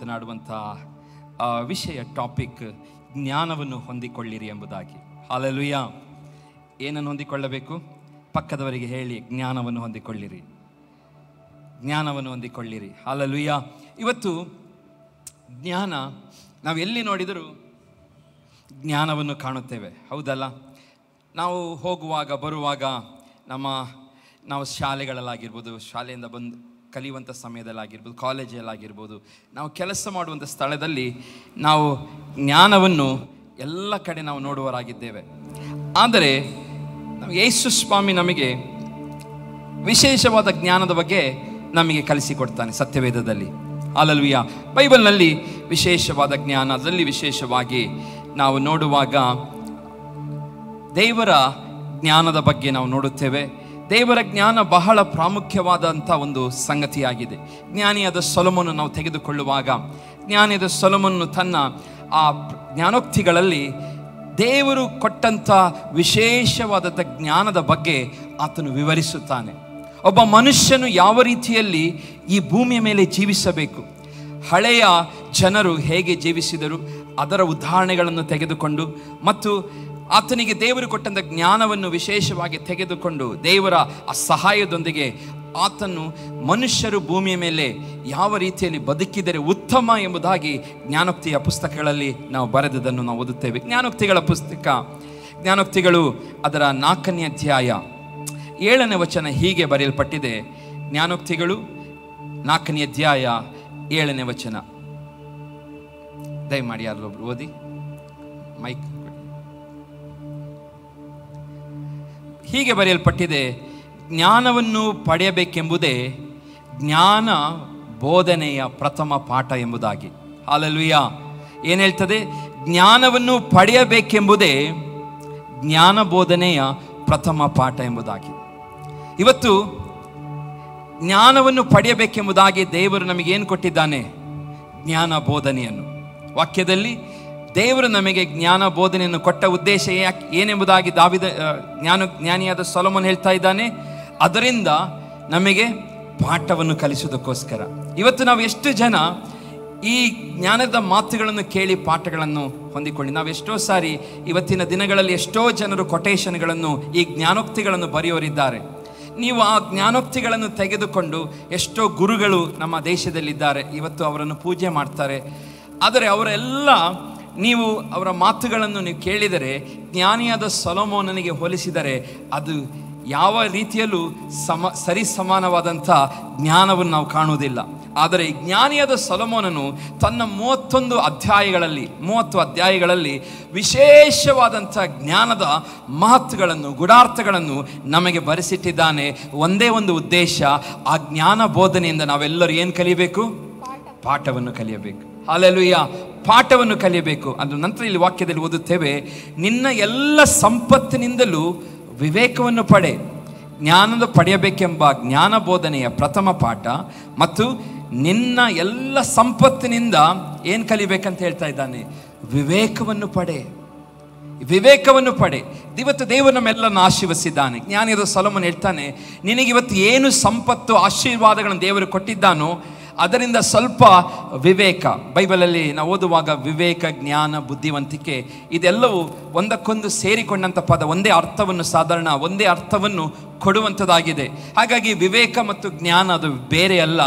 ಮಾತನಾಡುವಂಥ ವಿಷಯ ಟಾಪಿಕ್ ಜ್ಞಾನವನ್ನು ಹೊಂದಿಕೊಳ್ಳಿರಿ ಎಂಬುದಾಗಿ. ಹಲ್ಲೆಲೂಯ. ಏನನ್ನು ಹೊಂದಿಕೊಳ್ಳಬೇಕು? ಪಕ್ಕದವರಿಗೆ ಹೇಳಿ, ಜ್ಞಾನವನ್ನು ಹೊಂದಿಕೊಳ್ಳಿರಿ, ಜ್ಞಾನವನ್ನು ಹೊಂದಿಕೊಳ್ಳಿರಿ. ಹಲ್ಲೆಲೂಯ. ಇವತ್ತು ಜ್ಞಾನ, ನಾವು ಎಲ್ಲಿ ನೋಡಿದರೂ ಜ್ಞಾನವನ್ನು ಕಾಣುತ್ತೇವೆ, ಹೌದಲ್ಲ? ನಾವು ಹೋಗುವಾಗ ಬರುವಾಗ ನಾವು ಶಾಲೆಗಳಲ್ಲಾಗಿರ್ಬೋದು, ಶಾಲೆಯಿಂದ ಬಂದು ಕಲಿಯುವಂಥ ಸಮಯದಲ್ಲಾಗಿರ್ಬೋದು, ಕಾಲೇಜಲ್ಲಾಗಿರ್ಬೋದು, ನಾವು ಕೆಲಸ ಮಾಡುವಂಥ ಸ್ಥಳದಲ್ಲಿ ನಾವು ಜ್ಞಾನವನ್ನು ಎಲ್ಲ ಕಡೆ ನಾವು ನೋಡುವವರಾಗಿದ್ದೇವೆ. ಆದರೆ ಯೇಸು ಸ್ವಾಮಿ ನಮಗೆ ವಿಶೇಷವಾದ ಜ್ಞಾನದ ಬಗ್ಗೆ ನಮಗೆ ಕಲಿಸಿಕೊಡ್ತಾನೆ ಸತ್ಯವೇದದಲ್ಲಿ. ಹಲ್ಲೆಲೂಯ. ಬೈಬಲ್ನಲ್ಲಿ ವಿಶೇಷವಾದ ಜ್ಞಾನ, ಅದರಲ್ಲಿ ವಿಶೇಷವಾಗಿ ನಾವು ನೋಡುವಾಗ ದೇವರ ಜ್ಞಾನದ ಬಗ್ಗೆ ನಾವು ನೋಡುತ್ತೇವೆ. ದೇವರ ಜ್ಞಾನ ಬಹಳ ಪ್ರಾಮುಖ್ಯವಾದಂಥ ಒಂದು ಸಂಗತಿಯಾಗಿದೆ. ಜ್ಞಾನಿಯಾದ ಸೊಲೊಮೋನನ್ನು ನಾವು ತೆಗೆದುಕೊಳ್ಳುವಾಗ, ಜ್ಞಾನಿಯಾದ ಸೊಲೊಮೋನನು ತನ್ನ ಆ ಜ್ಞಾನೋಕ್ತಿಗಳಲ್ಲಿ ದೇವರು ಕೊಟ್ಟಂಥ ವಿಶೇಷವಾದಂಥ ಜ್ಞಾನದ ಬಗ್ಗೆ ಆತನು ವಿವರಿಸುತ್ತಾನೆ. ಒಬ್ಬ ಮನುಷ್ಯನು ಯಾವ ರೀತಿಯಲ್ಲಿ ಈ ಭೂಮಿಯ ಮೇಲೆ ಜೀವಿಸಬೇಕು, ಹಳೆಯ ಜನರು ಹೇಗೆ ಜೀವಿಸಿದರು ಅದರ ಉದಾಹರಣೆಗಳನ್ನು ತೆಗೆದುಕೊಂಡು, ಮತ್ತು ಆತನಿಗೆ ದೇವರು ಕೊಟ್ಟಂಥ ಜ್ಞಾನವನ್ನು ವಿಶೇಷವಾಗಿ ತೆಗೆದುಕೊಂಡು ದೇವರ ಆ ಸಹಾಯದೊಂದಿಗೆ ಆತನು ಮನುಷ್ಯರು ಭೂಮಿಯ ಮೇಲೆ ಯಾವ ರೀತಿಯಲ್ಲಿ ಬದುಕಿದರೆ ಉತ್ತಮ ಎಂಬುದಾಗಿ ಜ್ಞಾನೋಕ್ತಿಯ ಪುಸ್ತಕಗಳಲ್ಲಿ ನಾವು ಬರೆದದನ್ನು ನಾವು ಓದುತ್ತೇವೆ. ಜ್ಞಾನೋಕ್ತಿಗಳ ಪುಸ್ತಕ, ಜ್ಞಾನೋಕ್ತಿಗಳು ಅದರ 4ನೇ ಅಧ್ಯಾಯ 7ನೇ ವಚನ ಹೀಗೆ ಬರೆಯಲ್ಪಟ್ಟಿದೆ. ಜ್ಞಾನೋಕ್ತಿಗಳು 4ನೇ ಅಧ್ಯಾಯ 7ನೇ ವಚನ. ದಯಮಾಡಿ ಯಾರೊಬ್ರು ಓದಿ, ಮೈಕ್. ಹೀಗೆ ಬರೆಯಲ್ಪಟ್ಟಿದೆ, ಜ್ಞಾನವನ್ನು ಪಡೆಯಬೇಕೆಂಬುದೇ ಜ್ಞಾನ ಬೋಧನೆಯ ಪ್ರಥಮ ಪಾಠ ಎಂಬುದಾಗಿ. ಹಲ್ಲೆಲೂಯ. ಏನು ಹೇಳ್ತದೆ? ಜ್ಞಾನವನ್ನು ಪಡೆಯಬೇಕೆಂಬುದೇ ಜ್ಞಾನ ಬೋಧನೆಯ ಪ್ರಥಮ ಪಾಠ ಎಂಬುದಾಗಿ. ಇವತ್ತು ಜ್ಞಾನವನ್ನು ಪಡೆಯಬೇಕೆಂಬುದಾಗಿ ದೇವರು ನಮಗೇನು ಕೊಟ್ಟಿದ್ದಾನೆ? ಜ್ಞಾನ ಬೋಧನೆಯನ್ನು. ವಾಕ್ಯದಲ್ಲಿ ದೇವರು ನಮಗೆ ಜ್ಞಾನ ಬೋಧನೆಯನ್ನು ಕೊಟ್ಟ ಉದ್ದೇಶ ಏನೆಂಬುದಾಗಿ ಜ್ಞಾನಿಯಾದ ಸೊಲೊಮೋನ ಹೇಳ್ತಾ ಇದ್ದಾನೆ. ಅದರಿಂದ ನಮಗೆ ಪಾಠವನ್ನು ಕಲಿಸುವುದಕ್ಕೋಸ್ಕರ. ಇವತ್ತು ನಾವು ಎಷ್ಟು ಜನ ಈ ಜ್ಞಾನದ ಮಾತುಗಳನ್ನು ಕೇಳಿ ಪಾಠಗಳನ್ನು ಹೊಂದಿಕೊಳ್ಳಿ. ನಾವು ಎಷ್ಟೋ ಸಾರಿ ಇವತ್ತಿನ ದಿನಗಳಲ್ಲಿ ಎಷ್ಟೋ ಜನರು ಕೊಟೇಶನ್ಗಳನ್ನು, ಈ ಜ್ಞಾನೋಕ್ತಿಗಳನ್ನು ಬರೆಯೋರಿದ್ದಾರೆ. ನೀವು ಆ ಜ್ಞಾನೋಕ್ತಿಗಳನ್ನು ತೆಗೆದುಕೊಂಡು, ಎಷ್ಟೋ ಗುರುಗಳು ನಮ್ಮ ದೇಶದಲ್ಲಿದ್ದಾರೆ, ಇವತ್ತು ಅವರನ್ನು ಪೂಜೆ ಮಾಡ್ತಾರೆ. ಆದರೆ ಅವರೆಲ್ಲ, ನೀವು ಅವರ ಮಾತುಗಳನ್ನು ನೀವು ಕೇಳಿದರೆ ಜ್ಞಾನಿಯಾದ ಸೊಲೊಮೋನನಿಗೆ ಹೋಲಿಸಿದರೆ ಅದು ಯಾವ ರೀತಿಯಲ್ಲೂ ಸರಿ ಸಮಾನವಾದಂಥ ಜ್ಞಾನವನ್ನು ನಾವು ಕಾಣುವುದಿಲ್ಲ. ಆದರೆ ಜ್ಞಾನಿಯಾದ ಸೊಲೊಮೋನನು ತನ್ನ 30 ಅಧ್ಯಾಯಗಳಲ್ಲಿ ವಿಶೇಷವಾದಂಥ ಜ್ಞಾನದ ಮಹತ್ವಗಳನ್ನು, ಗೂಢಾರ್ಥಗಳನ್ನು ನಮಗೆ ಬರೆಸಿಟ್ಟಿದ್ದಾನೆ. ಒಂದೇ ಒಂದು ಉದ್ದೇಶ, ಆ ಜ್ಞಾನ ಬೋಧನೆಯಿಂದ ನಾವೆಲ್ಲರೂ ಏನು ಕಲಿಯಬೇಕು? ಪಾಠವನ್ನು ಕಲಿಯಬೇಕು. ಹಲ್ಲೆಲೂಯ. ಪಾಠವನ್ನು ಕಲಿಯಬೇಕು. ಅದು ನಂತರ ಇಲ್ಲಿ ವಾಕ್ಯದಲ್ಲಿ ಓದುತ್ತೇವೆ, ನಿನ್ನ ಎಲ್ಲ ಸಂಪತ್ತಿನಿಂದಲೂ ವಿವೇಕವನ್ನು ಪಡೆ. ಜ್ಞಾನದ ಪಡೆಯಬೇಕೆಂಬ ಜ್ಞಾನ ಬೋಧನೆಯ ಪ್ರಥಮ ಪಾಠ. ಮತ್ತು ನಿನ್ನ ಎಲ್ಲ ಸಂಪತ್ತಿನಿಂದ ಏನು ಕಲಿಬೇಕಂತ ಹೇಳ್ತಾ ಇದ್ದಾನೆ? ವಿವೇಕವನ್ನು ಪಡೆ, ವಿವೇಕವನ್ನು ಪಡೆ. ಇವತ್ತು ದೇವರು ನಮ್ಮೆಲ್ಲರನ್ನು ಆಶೀರ್ವದಿಸಿದ್ದಾನೆ. ಜ್ಞಾನಿಯಾದ ಸೊಲೊಮೋನ ಹೇಳ್ತಾನೆ, ನಿನಗಿವತ್ತು ಏನು ಸಂಪತ್ತು, ಆಶೀರ್ವಾದಗಳನ್ನು ದೇವರು ಕೊಟ್ಟಿದ್ದಾನೋ ಅದರಿಂದ ಸ್ವಲ್ಪ ವಿವೇಕ. ಬೈಬಲಲ್ಲಿ ನಾವು ಓದುವಾಗ ವಿವೇಕ, ಜ್ಞಾನ, ಬುದ್ಧಿವಂತಿಕೆ ಇದೆಲ್ಲವೂ ಒಂದಕ್ಕೊಂದು ಸೇರಿಕೊಂಡಂಥ ಪದ, ಒಂದೇ ಅರ್ಥವನ್ನು ಕೊಡುವಂಥದ್ದಾಗಿದೆ. ಹಾಗಾಗಿ ವಿವೇಕ ಮತ್ತು ಜ್ಞಾನ ಅದು ಬೇರೆ ಅಲ್ಲ.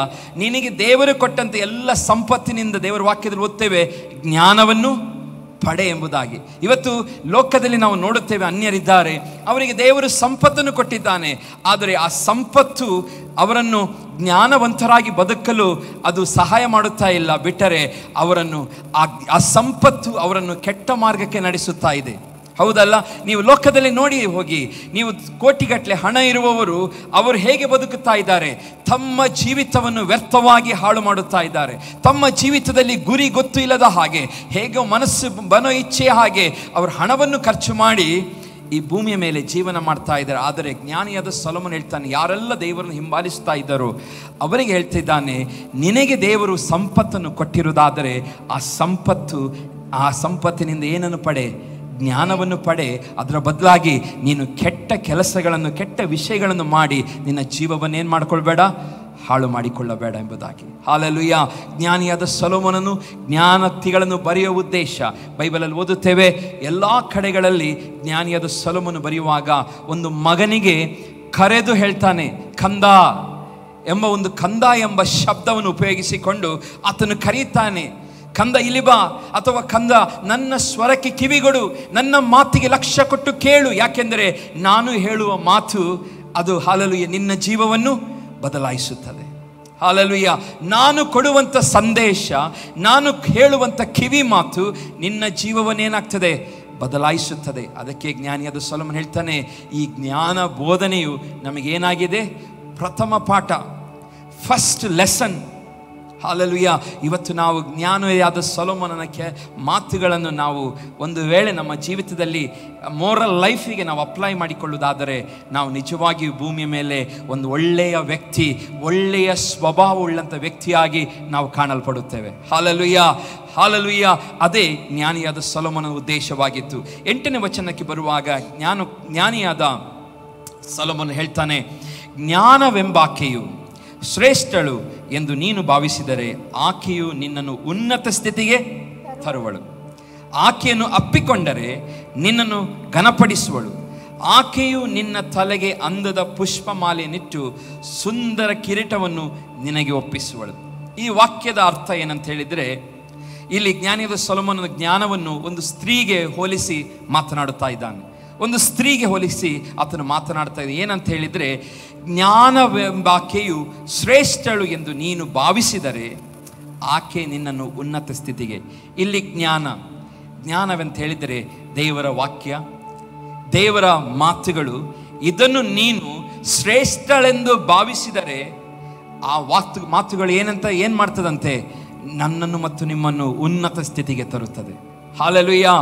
ನಿನಗೆ ದೇವರು ಕೊಟ್ಟಂಥ ಎಲ್ಲ ಸಂಪತ್ತಿನಿಂದ, ದೇವರ ವಾಕ್ಯದಲ್ಲಿ ಓದ್ತೇವೆ, ಜ್ಞಾನವನ್ನು ಪಡೆ ಎಂಬುದಾಗಿ. ಇವತ್ತು ಲೋಕದಲ್ಲಿ ನಾವು ನೋಡುತ್ತೇವೆ, ಅನ್ಯರಿದ್ದಾರೆ, ಅವರಿಗೆ ದೇವರು ಸಂಪತ್ತನ್ನು ಕೊಟ್ಟಿದ್ದಾನೆ. ಆದರೆ ಆ ಸಂಪತ್ತು ಅವರನ್ನು ಜ್ಞಾನವಂತರಾಗಿ ಬದುಕಲು ಅದು ಸಹಾಯ ಮಾಡುತ್ತಾ ಇಲ್ಲ. ಬಿಟ್ಟರೆ ಅವರನ್ನು ಆ ಸಂಪತ್ತು ಅವರನ್ನು ಕೆಟ್ಟ ಮಾರ್ಗಕ್ಕೆ ನಡೆಸುತ್ತಾ ಇದೆ, ಹೌದಲ್ಲ? ನೀವು ಲೋಕದಲ್ಲಿ ನೋಡಿ ಹೋಗಿ, ನೀವು ಕೋಟಿಗಟ್ಟಲೆ ಹಣ ಇರುವವರು ಅವರು ಹೇಗೆ ಬದುಕುತ್ತಾ ಇದ್ದಾರೆ? ತಮ್ಮ ಜೀವಿತವನ್ನು ವ್ಯರ್ಥವಾಗಿ ಹಾಳು ಮಾಡುತ್ತಾ ಇದ್ದಾರೆ. ತಮ್ಮ ಜೀವಿತದಲ್ಲಿ ಗುರಿ ಗೊತ್ತು ಇಲ್ಲದ ಹಾಗೆ, ಹೇಗೋ ಮನೋ ಇಚ್ಛೆಯ ಹಾಗೆ ಅವರು ಹಣವನ್ನು ಖರ್ಚು ಮಾಡಿ ಈ ಭೂಮಿಯ ಮೇಲೆ ಜೀವನ ಮಾಡ್ತಾ ಇದ್ದಾರೆ. ಆದರೆ ಜ್ಞಾನಿಯಾದ ಸೊಲೊಮೋನ ಹೇಳ್ತಾನೆ, ಯಾರೆಲ್ಲ ದೇವರನ್ನು ಹಿಂಬಾಲಿಸ್ತಾ ಇದ್ದಾರೋ ಅವರಿಗೆ ಹೇಳ್ತಿದ್ದಾನೆ, ನಿನಗೆ ದೇವರು ಸಂಪತ್ತನ್ನು ಕೊಟ್ಟಿರುವುದಾದರೆ ಆ ಸಂಪತ್ತಿನಿಂದ ಏನನ್ನು ಪಡೆ? ಜ್ಞಾನವನ್ನು ಪಡೆ. ಅದರ ಬದಲಾಗಿ ನೀನು ಕೆಟ್ಟ ಕೆಲಸಗಳನ್ನು, ಕೆಟ್ಟ ವಿಷಯಗಳನ್ನು ಮಾಡಿ ನಿನ್ನ ಜೀವವನ್ನು ಏನು ಮಾಡ್ಕೊಳ್ಬೇಡ, ಹಾಳು ಮಾಡಿಕೊಳ್ಳಬೇಡ ಎಂಬುದಾಗಿ. ಹಲ್ಲೆಲೂಯಾ. ಜ್ಞಾನಿಯಾದ ಸೊಲೊಮೋನನು ಜ್ಞಾನೋಕ್ತಿಗಳನ್ನು ಬರೆಯುವ ಉದ್ದೇಶ ಬೈಬಲಲ್ಲಿ ಓದುತ್ತೇವೆ. ಎಲ್ಲ ಕಡೆಗಳಲ್ಲಿ ಜ್ಞಾನಿಯಾದ ಸೊಲೊಮೋನನು ಬರೆಯುವಾಗ ಒಂದು ಮಗನಿಗೆ ಕರೆದು ಹೇಳ್ತಾನೆ, ಕಂದ ಎಂಬ ಒಂದು ಕಂದ ಎಂಬ ಶಬ್ದವನ್ನು ಉಪಯೋಗಿಸಿಕೊಂಡು ಆತನು ಕರೀತಾನೆ, ಕಂದ ಇಲ್ಲಿ ಬಾ, ಅಥವಾ ಕಂದ ನನ್ನ ಸ್ವರಕ್ಕೆ ಕಿವಿಗೊಡು, ನನ್ನ ಮಾತಿಗೆ ಲಕ್ಷ್ಯ ಕೊಟ್ಟು ಕೇಳು, ಯಾಕೆಂದರೆ ನಾನು ಹೇಳುವ ಮಾತು ಅದು ಹಲ್ಲೆಲೂಯಾ ನಿನ್ನ ಜೀವವನ್ನು ಬದಲಾಯಿಸುತ್ತದೆ. ಹಲ್ಲೆಲೂಯಾ. ನಾನು ಕೊಡುವಂಥ ಸಂದೇಶ, ನಾನು ಹೇಳುವಂಥ ಕಿವಿ ಮಾತು ನಿನ್ನ ಜೀವವನ್ನೇನಾಗ್ತದೆ, ಬದಲಾಯಿಸುತ್ತದೆ. ಅದಕ್ಕೆ ಜ್ಞಾನಿಯಾದ ಸೊಲೊಮೋನ ಹೇಳ್ತಾನೆ, ಈ ಜ್ಞಾನ ಬೋಧನೆಯು ನಮಗೇನಾಗಿದೆ, ಪ್ರಥಮ ಪಾಠ, ಫಸ್ಟ್ ಲೆಸನ್. ಹಲ್ಲೆಲೂಯಾ. ಇವತ್ತು ನಾವು ಜ್ಞಾನಿಯಾದ ಸೊಲೊಮೋನನ ಮಾತುಗಳನ್ನು ನಾವು ಒಂದು ವೇಳೆ ನಮ್ಮ ಜೀವಿತದಲ್ಲಿ ಮೋರಲ್ ಲೈಫಿಗೆ ನಾವು ಅಪ್ಲೈ ಮಾಡಿಕೊಳ್ಳುವುದಾದರೆ ನಾವು ನಿಜವಾಗಿಯೂ ಭೂಮಿಯ ಮೇಲೆ ಒಂದು ಒಳ್ಳೆಯ ವ್ಯಕ್ತಿ, ಒಳ್ಳೆಯ ಸ್ವಭಾವವುಳ್ಳಂಥ ವ್ಯಕ್ತಿಯಾಗಿ ನಾವು ಕಾಣಲ್ಪಡುತ್ತೇವೆ. ಹಲ್ಲೆಲೂಯಾ. ಹಲ್ಲೆಲೂಯಾ. ಅದೇ ಜ್ಞಾನಿಯಾದ ಸೊಲೊಮೋನನ ಉದ್ದೇಶವಾಗಿತ್ತು. 8ನೇ ವಚನಕ್ಕೆ ಬರುವಾಗ ಜ್ಞಾನಿಯಾದ ಸೊಲೊಮೋನ ಹೇಳ್ತಾನೆ, ಜ್ಞಾನವೆಂಬಾಕೆಯು ಶ್ರೇಷ್ಠಳು ಎಂದು ನೀನು ಭಾವಿಸಿದರೆ ಆಕೆಯು ನಿನ್ನನ್ನು ಉನ್ನತ ಸ್ಥಿತಿಗೆ ತರುವಳು. ಆಕೆಯನ್ನು ಅಪ್ಪಿಕೊಂಡರೆ ನಿನ್ನನ್ನು ಘನಪಡಿಸುವಳು. ಆಕೆಯು ನಿನ್ನ ತಲೆಗೆ ಅಂದದ ಪುಷ್ಪಮಾಲೆಯನ್ನಿಟ್ಟು ಸುಂದರ ಕಿರೀಟವನ್ನು ನಿನಗೆ ಒಪ್ಪಿಸುವಳು. ಈ ವಾಕ್ಯದ ಅರ್ಥ ಏನಂತ ಹೇಳಿದರೆ, ಇಲ್ಲಿ ಜ್ಞಾನಿಯಾದ ಸೊಲೊಮೋನನ ಜ್ಞಾನವನ್ನು ಒಂದು ಸ್ತ್ರೀಗೆ ಹೋಲಿಸಿ ಮಾತನಾಡುತ್ತಾ ಇದ್ದಾನೆ. ಒಂದು ಸ್ತ್ರೀಗೆ ಹೋಲಿಸಿ ಆತನು ಮಾತನಾಡ್ತಾ ಇದೆ. ಏನಂತ ಹೇಳಿದರೆ, ಜ್ಞಾನವೆಂಬಾಕೆಯು ಶ್ರೇಷ್ಠಳು ಎಂದು ನೀನು ಭಾವಿಸಿದರೆ ಆಕೆ ನಿನ್ನನ್ನು ಉನ್ನತ ಸ್ಥಿತಿಗೆ. ಇಲ್ಲಿ ಜ್ಞಾನವೆಂತ ಹೇಳಿದರೆ ದೇವರ ವಾಕ್ಯ, ದೇವರ ಮಾತುಗಳು. ಇದನ್ನು ನೀನು ಶ್ರೇಷ್ಠಳೆಂದು ಭಾವಿಸಿದರೆ ಆ ಮಾತುಗಳು ಏನು ಮಾಡ್ತದಂತೆ, ನನ್ನನ್ನು ಮತ್ತು ನಿಮ್ಮನ್ನು ಉನ್ನತ ಸ್ಥಿತಿಗೆ ತರುತ್ತದೆ. ಹಲ್ಲೆಲೂಯಾ.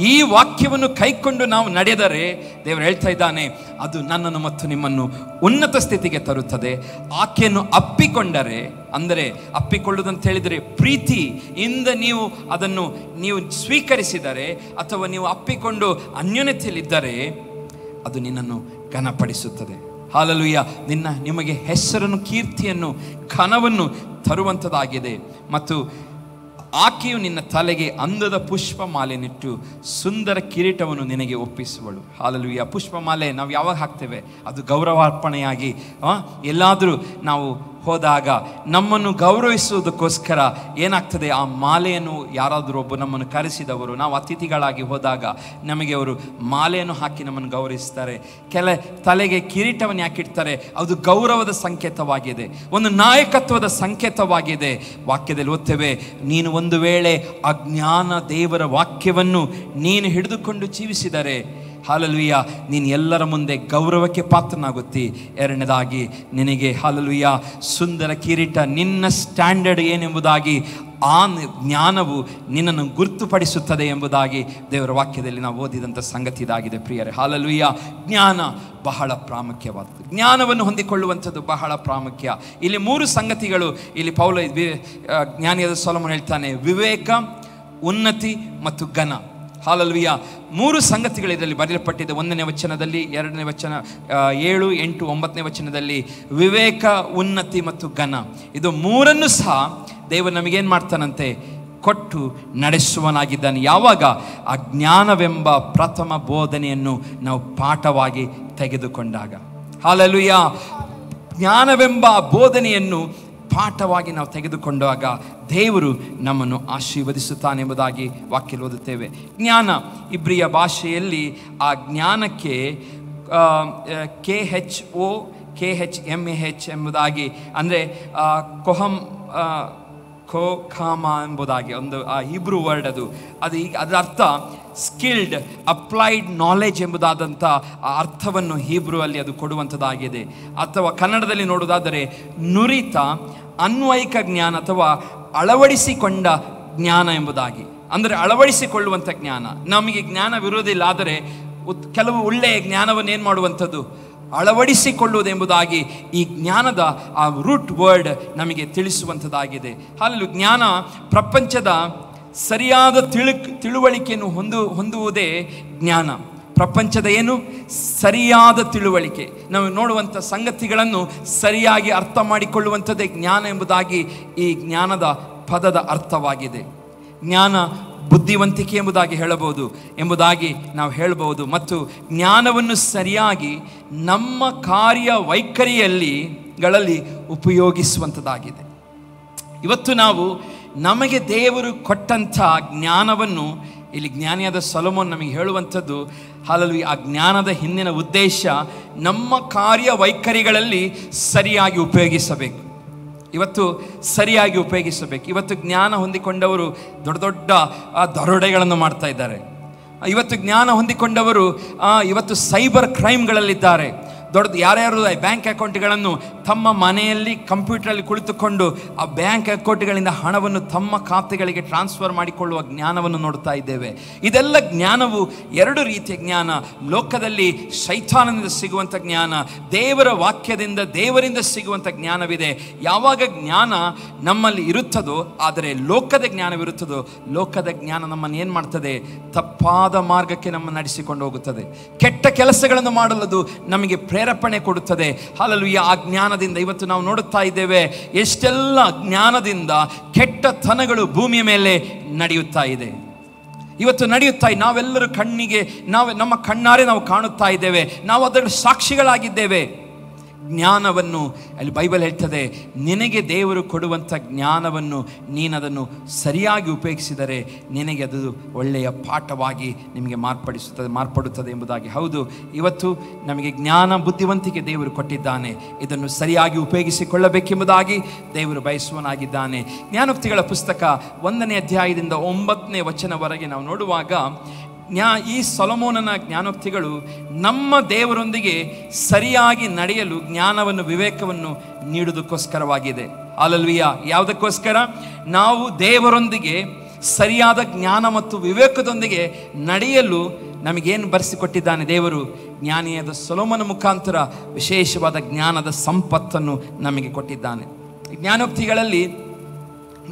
ಈ ವಾಕ್ಯವನ್ನು ಕೈಕೊಂಡು ನಾವು ನಡೆದರೆ ದೇವರು ಹೇಳ್ತಾ ಇದ್ದಾನೆ, ಅದು ನನ್ನನ್ನು ಮತ್ತು ನಿಮ್ಮನ್ನು ಉನ್ನತ ಸ್ಥಿತಿಗೆ ತರುತ್ತದೆ. ಆಕೆಯನ್ನು ಅಪ್ಪಿಕೊಂಡರೆ, ಅಂದರೆ ಅಪ್ಪಿಕೊಳ್ಳುವುದಂತ ಹೇಳಿದರೆ ಪ್ರೀತಿಯಿಂದ ನೀವು ಅದನ್ನು ಸ್ವೀಕರಿಸಿದರೆ ಅಥವಾ ನೀವು ಅಪ್ಪಿಕೊಂಡು ಅನ್ಯೋನ್ಯತೆಯಲ್ಲಿದ್ದರೆ ಅದು ನಿನ್ನನ್ನು ಘನಪಡಿಸುತ್ತದೆ. ಹಲ್ಲೆಲೂಯಾ. ನಿಮಗೆ ಹೆಸರನ್ನು, ಕೀರ್ತಿಯನ್ನು, ಘನವನ್ನು ತರುವಂಥದ್ದಾಗಿದೆ. ಮತ್ತು ಆಕೆಯು ನಿನ್ನ ತಲೆಗೆ ಅಂದದ ಪುಷ್ಪಮಾಲೆಯನ್ನಿಟ್ಟು ಸುಂದರ ಕಿರೀಟವನ್ನು ನಿನಗೆ ಒಪ್ಪಿಸುವಳು. ಹಲ್ಲೆಲೂಯಾ. ಪುಷ್ಪಮಾಲೆ ನಾವು ಯಾವಾಗ ಹಾಕ್ತೇವೆ, ಅದು ಗೌರವಾರ್ಪಣೆಯಾಗಿ ಎಲ್ಲಾದರೂ ನಾವು ಹೋದಾಗ ನಮ್ಮನ್ನು ಗೌರವಿಸುವುದಕ್ಕೋಸ್ಕರ ಏನಾಗ್ತದೆ, ಆ ಮಾಲೆಯನ್ನು ಯಾರಾದರೂ ಒಬ್ಬರು ನಮ್ಮನ್ನು ಕರೆಸಿದವರು, ನಾವು ಅತಿಥಿಗಳಾಗಿ ಹೋದಾಗ ನಮಗೆ ಅವರು ಮಾಲೆಯನ್ನು ಹಾಕಿ ನಮ್ಮನ್ನು ಗೌರವಿಸ್ತಾರೆ. ತಲೆಗೆ ಕಿರೀಟವನ್ನು ಯಾಕಿಡ್ತಾರೆ, ಅದು ಗೌರವದ ಸಂಕೇತವಾಗಿದೆ, ಒಂದು ನಾಯಕತ್ವದ ಸಂಕೇತವಾಗಿದೆ. ವಾಕ್ಯದಲ್ಲಿ ಓದ್ತೇವೆ, ನೀನು ಒಂದು ವೇಳೆ ಅಜ್ಞಾನ ದೇವರ ವಾಕ್ಯವನ್ನು ನೀನು ಹಿಡಿದುಕೊಂಡು ಜೀವಿಸಿದರೆ ಹಲ್ಲೆಲೂಯಾ ನೀನು ಎಲ್ಲರ ಮುಂದೆ ಗೌರವಕ್ಕೆ ಪಾತ್ರನಾಗುತ್ತಿ. ಎರಡನೇದಾಗಿ ನಿನಗೆ ಹಲ್ಲೆಲೂಯಾ ಸುಂದರ ಕಿರೀಟ, ನಿನ್ನ ಸ್ಟ್ಯಾಂಡರ್ಡ್ ಏನೆಂಬುದಾಗಿ ಆ ಜ್ಞಾನವು ನಿನ್ನನ್ನು ಗುರುತುಪಡಿಸುತ್ತದೆ ಎಂಬುದಾಗಿ ದೇವರ ವಾಕ್ಯದಲ್ಲಿ ನಾವು ಓದಿದಂಥ ಸಂಗತಿ ಇದಾಗಿದೆ ಪ್ರಿಯರೇ. ಹಲ್ಲೆಲೂಯಾ. ಜ್ಞಾನ ಬಹಳ ಪ್ರಾಮುಖ್ಯವಾದದ್ದು, ಜ್ಞಾನವನ್ನು ಹೊಂದಿಕೊಳ್ಳುವಂಥದ್ದು ಬಹಳ ಪ್ರಾಮುಖ್ಯ. ಇಲ್ಲಿ 3 ಸಂಗತಿಗಳು ಇಲ್ಲಿ ಜ್ಞಾನಿಯಾದ ಸೊಲೊಮೋನ ಹೇಳ್ತಾನೆ, ವಿವೇಕ, ಉನ್ನತಿ ಮತ್ತು ಘನ. ಹಲ್ಲೆಲೂಯಾ. 3 ಸಂಗತಿಗಳು ಇದರಲ್ಲಿ ಬರೆಯಲ್ಪಟ್ಟಿದೆ. 1ನೇ ವಚನದಲ್ಲಿ, 2ನೇ ವಚನ 7, 8, 9ನೇ ವಚನದಲ್ಲಿ ವಿವೇಕ, ಉನ್ನತಿ ಮತ್ತು ಘನ. ಇದು 3 ಸಹ ದೇವರು ನಮಗೇನು ಮಾಡ್ತಾನಂತೆ, ಕೊಟ್ಟು ನಡೆಸುವನಾಗಿದ್ದಾನೆ. ಯಾವಾಗ ಆ ಜ್ಞಾನವೆಂಬ ಪ್ರಥಮ ಬೋಧನೆಯನ್ನು ನಾವು ಪಾಠವಾಗಿ ತೆಗೆದುಕೊಂಡಾಗ. ಹಲ್ಲೆಲೂಯಾ. ಜ್ಞಾನವೆಂಬ ಬೋಧನೆಯನ್ನು ಪಾಠವಾಗಿ ನಾವು ತೆಗೆದುಕೊಂಡಾಗ ದೇವರು ನಮ್ಮನ್ನು ಆಶೀರ್ವದಿಸುತ್ತಾನೆಂಬುದಾಗಿ ವಾಕ್ಯದಲ್ಲಿ ಓದುತ್ತೇವೆ. ಜ್ಞಾನ ಇಬ್ರಿಯ ಭಾಷೆಯಲ್ಲಿ ಆ ಜ್ಞಾನಕ್ಕೆ KHOKHMAH ಎಂಬುದಾಗಿ, ಅಂದರೆ ಖಾಮ ಎಂಬುದಾಗಿ ಒಂದು ಆ ಹಿಬ್ರೂ ವರ್ಡ್ ಅದು ಅದರ ಅರ್ಥ ಸ್ಕಿಲ್ಡ್, ಅಪ್ಲೈಡ್ ನಾಲೆಜ್ ಎಂಬುದಾದಂಥ ಆ ಅರ್ಥವನ್ನು ಹೀಬ್ರೂ ಅಲ್ಲಿ ಅದು ಕೊಡುವಂಥದ್ದಾಗಿದೆ. ಅಥವಾ ಕನ್ನಡದಲ್ಲಿ ನೋಡುವುದಾದರೆ ನುರಿತ ಅನ್ವಯಿಕ ಜ್ಞಾನ ಅಥವಾ ಅಳವಡಿಸಿಕೊಂಡ ಜ್ಞಾನ ಎಂಬುದಾಗಿ. ಅಂದರೆ ಅಳವಡಿಸಿಕೊಳ್ಳುವಂಥ ಜ್ಞಾನ. ನಮಗೆ ಜ್ಞಾನವಿರುವುದಿಲ್ಲ, ಆದರೆ ಕೆಲವು ಒಳ್ಳೆಯ ಜ್ಞಾನವನ್ನು ಏನು ಮಾಡುವಂಥದ್ದು, ಅಳವಡಿಸಿಕೊಳ್ಳುವುದೆಂಬುದಾಗಿ ಈ ಜ್ಞಾನದ ಆ ರೂಟ್ ವರ್ಡ್ ನಮಗೆ ತಿಳಿಸುವಂಥದ್ದಾಗಿದೆ. ಹಾಲು ಜ್ಞಾನ ಪ್ರಪಂಚದ ಸರಿಯಾದ ತಿಳುವಳಿಕೆಯನ್ನು ಹೊಂದುವುದೇ ಜ್ಞಾನ. ಪ್ರಪಂಚದ ಏನು ಸರಿಯಾದ ತಿಳುವಳಿಕೆ, ನಾವು ನೋಡುವಂಥ ಸಂಗತಿಗಳನ್ನು ಸರಿಯಾಗಿ ಅರ್ಥ ಮಾಡಿಕೊಳ್ಳುವಂಥದ್ದೇ ಜ್ಞಾನ ಎಂಬುದಾಗಿ ಈ ಜ್ಞಾನದ ಪದದ ಅರ್ಥವಾಗಿದೆ. ಜ್ಞಾನ ಬುದ್ಧಿವಂತಿಕೆ ಎಂಬುದಾಗಿ ಹೇಳಬಹುದು ಎಂಬುದಾಗಿ ನಾವು ಹೇಳಬಹುದು. ಮತ್ತು ಜ್ಞಾನವನ್ನು ಸರಿಯಾಗಿ ನಮ್ಮ ಕಾರ್ಯ ವೈಖರಿಗಳಲ್ಲಿ ಉಪಯೋಗಿಸುವಂಥದ್ದಾಗಿದೆ. ಇವತ್ತು ನಾವು ನಮಗೆ ದೇವರು ಕೊಟ್ಟಂಥ ಜ್ಞಾನವನ್ನು ಇಲ್ಲಿ ಜ್ಞಾನಿಯಾದ ಸೊಲೊಮೋನ್ ನಮಗೆ ಹೇಳುವಂಥದ್ದು, ಹಾಲೆಲೂಯಾ, ಆ ಜ್ಞಾನದ ಹಿಂದಿನ ಉದ್ದೇಶ ನಮ್ಮ ಕಾರ್ಯ ವೈಖರಿಗಳಲ್ಲಿ ಸರಿಯಾಗಿ ಉಪಯೋಗಿಸಬೇಕು. ಇವತ್ತು ಸರಿಯಾಗಿ ಉಪಯೋಗಿಸಬೇಕು. ಇವತ್ತು ಜ್ಞಾನ ಹೊಂದಿಕೊಂಡವರು ದೊಡ್ಡ ದೊಡ್ಡ ದರೋಡೆಗಳನ್ನು ಮಾಡ್ತಾ ಇದ್ದಾರೆ. ಇವತ್ತು ಜ್ಞಾನ ಹೊಂದಿಕೊಂಡವರು ಇವತ್ತು ಸೈಬರ್ ಕ್ರೈಮ್ಗಳಲ್ಲಿದ್ದಾರೆ. ಯಾರ್ಯಾರು ಬ್ಯಾಂಕ್ ಅಕೌಂಟ್ಗಳನ್ನು ತಮ್ಮ ಮನೆಯಲ್ಲಿ ಕಂಪ್ಯೂಟರಲ್ಲಿ ಕುಳಿತುಕೊಂಡು ಆ ಬ್ಯಾಂಕ್ ಅಕೌಂಟ್ಗಳಿಂದ ಹಣವನ್ನು ತಮ್ಮ ಖಾತೆಗಳಿಗೆ ಟ್ರಾನ್ಸ್ಫರ್ ಮಾಡಿಕೊಳ್ಳುವ ಜ್ಞಾನವನ್ನು ನೋಡ್ತಾ ಇದ್ದೇವೆ. ಇದೆಲ್ಲ ಜ್ಞಾನವು ಎರಡು ರೀತಿಯ ಜ್ಞಾನ. ಲೋಕದಲ್ಲಿ ಶೈತಾನನಿಂದ ಸಿಗುವಂಥ ಜ್ಞಾನ, ದೇವರ ವಾಕ್ಯದಿಂದ ದೇವರಿಂದ ಸಿಗುವಂಥ ಜ್ಞಾನವಿದೆ. ಯಾವಾಗ ಜ್ಞಾನ ನಮ್ಮಲ್ಲಿ ಇರುತ್ತದೋ, ಆದರೆ ಲೋಕದ ಜ್ಞಾನವಿರುತ್ತದೋ, ಲೋಕದ ಜ್ಞಾನ ನಮ್ಮನ್ನು ಏನು ಮಾಡ್ತದೆ? ತಪ್ಪಾದ ಮಾರ್ಗಕ್ಕೆ ನಮ್ಮನ್ನು ನಡೆಸಿಕೊಂಡು ಹೋಗುತ್ತದೆ. ಕೆಟ್ಟ ಕೆಲಸಗಳನ್ನು ಮಾಡಲು ನಮಗೆ ಪ್ರೇರೇಪಣೆ ಕೊಡುತ್ತದೆ. ಹಾಲೆಲೂಯಾ. ಆ ಜ್ಞಾನದಿಂದ ಇವತ್ತು ನಾವು ನೋಡುತ್ತಾ ಇದ್ದೇವೆ, ಎಷ್ಟೆಲ್ಲ ಜ್ಞಾನದಿಂದ ಕೆಟ್ಟತನಗಳು ಭೂಮಿಯ ಮೇಲೆ ನಡೆಯುತ್ತಾ ಇದೆ. ಇವತ್ತು ನಡೆಯುತ್ತಾ ನಾವೆಲ್ಲರೂ ನಮ್ಮ ಕಣ್ಣಾರೆ ನಾವು ಕಾಣುತ್ತಾ ಇದ್ದೇವೆ. ನಾವು ಅದರ ಸಾಕ್ಷಿಗಳಾಗಿದ್ದೇವೆ. ಜ್ಞಾನವನ್ನು ಅಲ್ಲಿ ಬೈಬಲ್ ಹೇಳ್ತದೆ, ನಿನಗೆ ದೇವರು ಕೊಡುವಂಥ ಜ್ಞಾನವನ್ನು ನೀನದನ್ನು ಸರಿಯಾಗಿ ಉಪಯೋಗಿಸಿದರೆ ನಿನಗೆ ಅದು ಒಳ್ಳೆಯ ಪಾಠವಾಗಿ ನಿಮಗೆ ಮಾರ್ಪಡುತ್ತದೆ ಎಂಬುದಾಗಿ. ಹೌದು, ಇವತ್ತು ನಮಗೆ ಜ್ಞಾನ ಬುದ್ಧಿವಂತಿಕೆ ದೇವರು ಕೊಟ್ಟಿದ್ದಾನೆ. ಇದನ್ನು ಸರಿಯಾಗಿ ಉಪಯೋಗಿಸಿಕೊಳ್ಳಬೇಕೆಂಬುದಾಗಿ ದೇವರು ಬಯಸುವನಾಗಿದ್ದಾನೆ. ಜ್ಞಾನೋಕ್ತಿಗಳ ಪುಸ್ತಕ 1ನೇ ಅಧ್ಯಾಯದಿಂದ 9ನೇ ವಚನವರೆಗೆ ನಾವು ನೋಡುವಾಗ ಈ ಸೊಲೊಮೋನನ ಜ್ಞಾನೋಕ್ತಿಗಳು ನಮ್ಮ ದೇವರೊಂದಿಗೆ ಸರಿಯಾಗಿ ನಡೆಯಲು ಜ್ಞಾನವನ್ನು ವಿವೇಕವನ್ನು ನೀಡುವುದಕ್ಕೋಸ್ಕರವಾಗಿದೆ. ಹಲ್ಲೆಲೂಯಾ. ಯಾವುದಕ್ಕೋಸ್ಕರ? ನಾವು ದೇವರೊಂದಿಗೆ ಸರಿಯಾದ ಜ್ಞಾನ ಮತ್ತು ವಿವೇಕದೊಂದಿಗೆ ನಡೆಯಲು ನಮಗೇನು ಬರೆಸಿಕೊಟ್ಟಿದ್ದಾನೆ ದೇವರು? ಜ್ಞಾನಿಯಾದ ಸೊಲೊಮೋನ ಮುಖಾಂತರ ವಿಶೇಷವಾದ ಜ್ಞಾನದ ಸಂಪತ್ತನ್ನು ನಮಗೆ ಕೊಟ್ಟಿದ್ದಾನೆ. ಜ್ಞಾನೋಕ್ತಿಗಳಲ್ಲಿ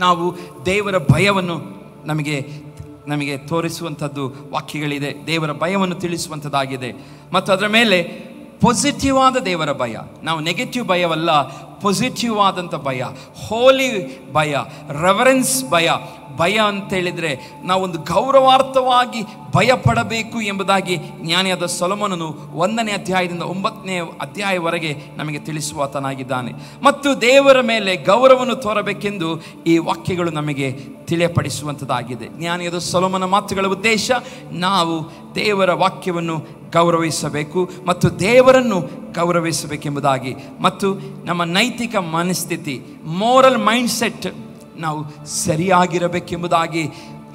ನಾವು ದೇವರ ಭಯವನ್ನು ನಮಗೆ ತೋರಿಸುವಂಥದ್ದು ವಾಕ್ಯಗಳಿದೆ. ದೇವರ ಭಯವನ್ನು ತಿಳಿಸುವಂಥದ್ದಾಗಿದೆ. ಮತ್ತು ಅದರ ಮೇಲೆ ಪಾಸಿಟಿವ್ ಆದ ದೇವರ ಭಯ, ನಾವು ನೆಗೆಟಿವ್ ಭಯವಲ್ಲ, ಪಾಸಿಟಿವ್ ಆದಂಥ ಭಯ, ಹೋಲಿ ಭಯ, ರೆವರೆನ್ಸ್ ಭಯ ಅಂತೇಳಿದರೆ ನಾವೊಂದು ಗೌರವಾರ್ಥವಾಗಿ ಭಯ ಪಡಬೇಕು ಎಂಬುದಾಗಿ ಜ್ಞಾನಿಯಾದ ಸೊಲೊಮೋನನು 1ನೇ ಅಧ್ಯಾಯದಿಂದ 9ನೇ ಅಧ್ಯಾಯವರೆಗೆ ನಮಗೆ ತಿಳಿಸುವಾತನಾಗಿದ್ದಾನೆ. ಮತ್ತು ದೇವರ ಮೇಲೆ ಗೌರವವನ್ನು ತೋರಬೇಕೆಂದು ಈ ವಾಕ್ಯಗಳು ನಮಗೆ ತಿಳಿಯಪಡಿಸುವಂಥದ್ದಾಗಿದೆ. ಜ್ಞಾನಿಯಾದ ಸೊಲೊಮೋನ ಮಾತುಗಳ ಉದ್ದೇಶ ನಾವು ದೇವರ ವಾಕ್ಯವನ್ನು ಗೌರವಿಸಬೇಕು ಮತ್ತು ದೇವರನ್ನು ಗೌರವಿಸಬೇಕೆಂಬುದಾಗಿ, ಮತ್ತು ನಮ್ಮ ನೈತಿಕ ಮನಸ್ಥಿತಿ, ಮೋರಲ್ ಮೈಂಡ್ಸೆಟ್ ನಾವು ಸರಿಯಾಗಿರಬೇಕೆಂಬುದಾಗಿ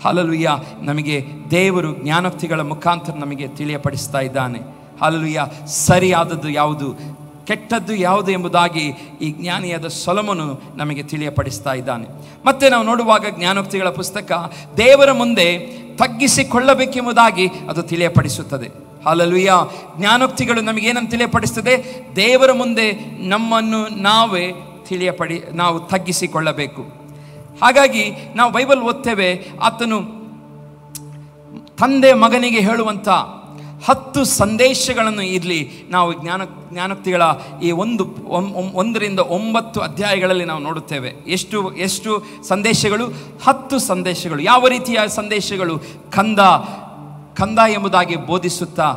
ಹಲ್ಲೆಲೂಯಾ ನಮಗೆ ದೇವರು ಜ್ಞಾನೋಕ್ತಿಗಳ ಮುಖಾಂತರ ನಮಗೆ ತಿಳಿಯಪಡಿಸ್ತಾ ಇದ್ದಾನೆ. ಹಲ್ಲೆಲೂಯಾ. ಸರಿಯಾದದ್ದು ಯಾವುದು, ಕೆಟ್ಟದ್ದು ಯಾವುದು ಎಂಬುದಾಗಿ ಈ ಜ್ಞಾನಿಯಾದ ಸೊಲೊಮೋನು ನಮಗೆ ತಿಳಿಯಪಡಿಸ್ತಾ ಇದ್ದಾನೆ. ಮತ್ತೆ ನಾವು ನೋಡುವಾಗ ಜ್ಞಾನೋಕ್ತಿಗಳ ಪುಸ್ತಕ ದೇವರ ಮುಂದೆ ತಗ್ಗಿಸಿಕೊಳ್ಳಬೇಕೆಂಬುದಾಗಿ ಅದು ತಿಳಿಯಪಡಿಸುತ್ತದೆ. ಹಲ್ಲೆಲೂಯಾ. ಜ್ಞಾನೋಕ್ತಿಗಳು ನಮಗೇನಂತ ತಿಳಿಯಪಡಿಸ್ತದೆ? ದೇವರ ಮುಂದೆ ನಮ್ಮನ್ನು ನಾವು ತಗ್ಗಿಸಿಕೊಳ್ಳಬೇಕು. ಹಾಗಾಗಿ ನಾವು ಬೈಬಲ್ ಓದ್ತೇವೆ, ಆತನು ತಂದೆ ಮಗನಿಗೆ ಹೇಳುವಂಥ 10 ಸಂದೇಶಗಳನ್ನು ಇಲ್ಲಿ ನಾವು ಜ್ಞಾನೋಕ್ತಿಗಳ ಈ 1ರಿಂದ 9 ಅಧ್ಯಾಯಗಳಲ್ಲಿ ನಾವು ನೋಡುತ್ತೇವೆ. ಎಷ್ಟು ಸಂದೇಶಗಳು? 10 ಸಂದೇಶಗಳು. ಯಾವ ರೀತಿಯ ಸಂದೇಶಗಳು? ಕಂದ ಎಂಬುದಾಗಿ ಬೋಧಿಸುತ್ತಾ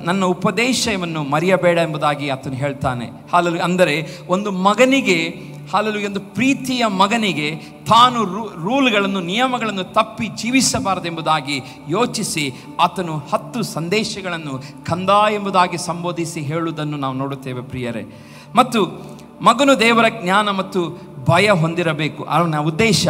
ನನ್ನ ಉಪದೇಶವನ್ನು ಮರೆಯಬೇಡ ಎಂಬುದಾಗಿ ಆತನು ಹೇಳ್ತಾನೆ. ಅಂದರೆ ಒಂದು ಮಗನಿಗೆ, ಒಂದು ಪ್ರೀತಿಯ ಮಗನಿಗೆ ತಾನು ರೂಲ್ಗಳನ್ನು ನಿಯಮಗಳನ್ನು ತಪ್ಪಿ ಜೀವಿಸಬಾರದೆಂಬುದಾಗಿ ಯೋಚಿಸಿ ಆತನು 10 ಸಂದೇಶಗಳನ್ನು ಕಂದ ಎಂಬುದಾಗಿ ಸಂಬೋಧಿಸಿ ಹೇಳುವುದನ್ನು ನಾವು ನೋಡುತ್ತೇವೆ ಪ್ರಿಯರೇ. ಮತ್ತು ಮಗನು ದೇವರ ಜ್ಞಾನ ಮತ್ತು ಭಯ ಹೊಂದಿರಬೇಕು. ಅವನ ಉದ್ದೇಶ,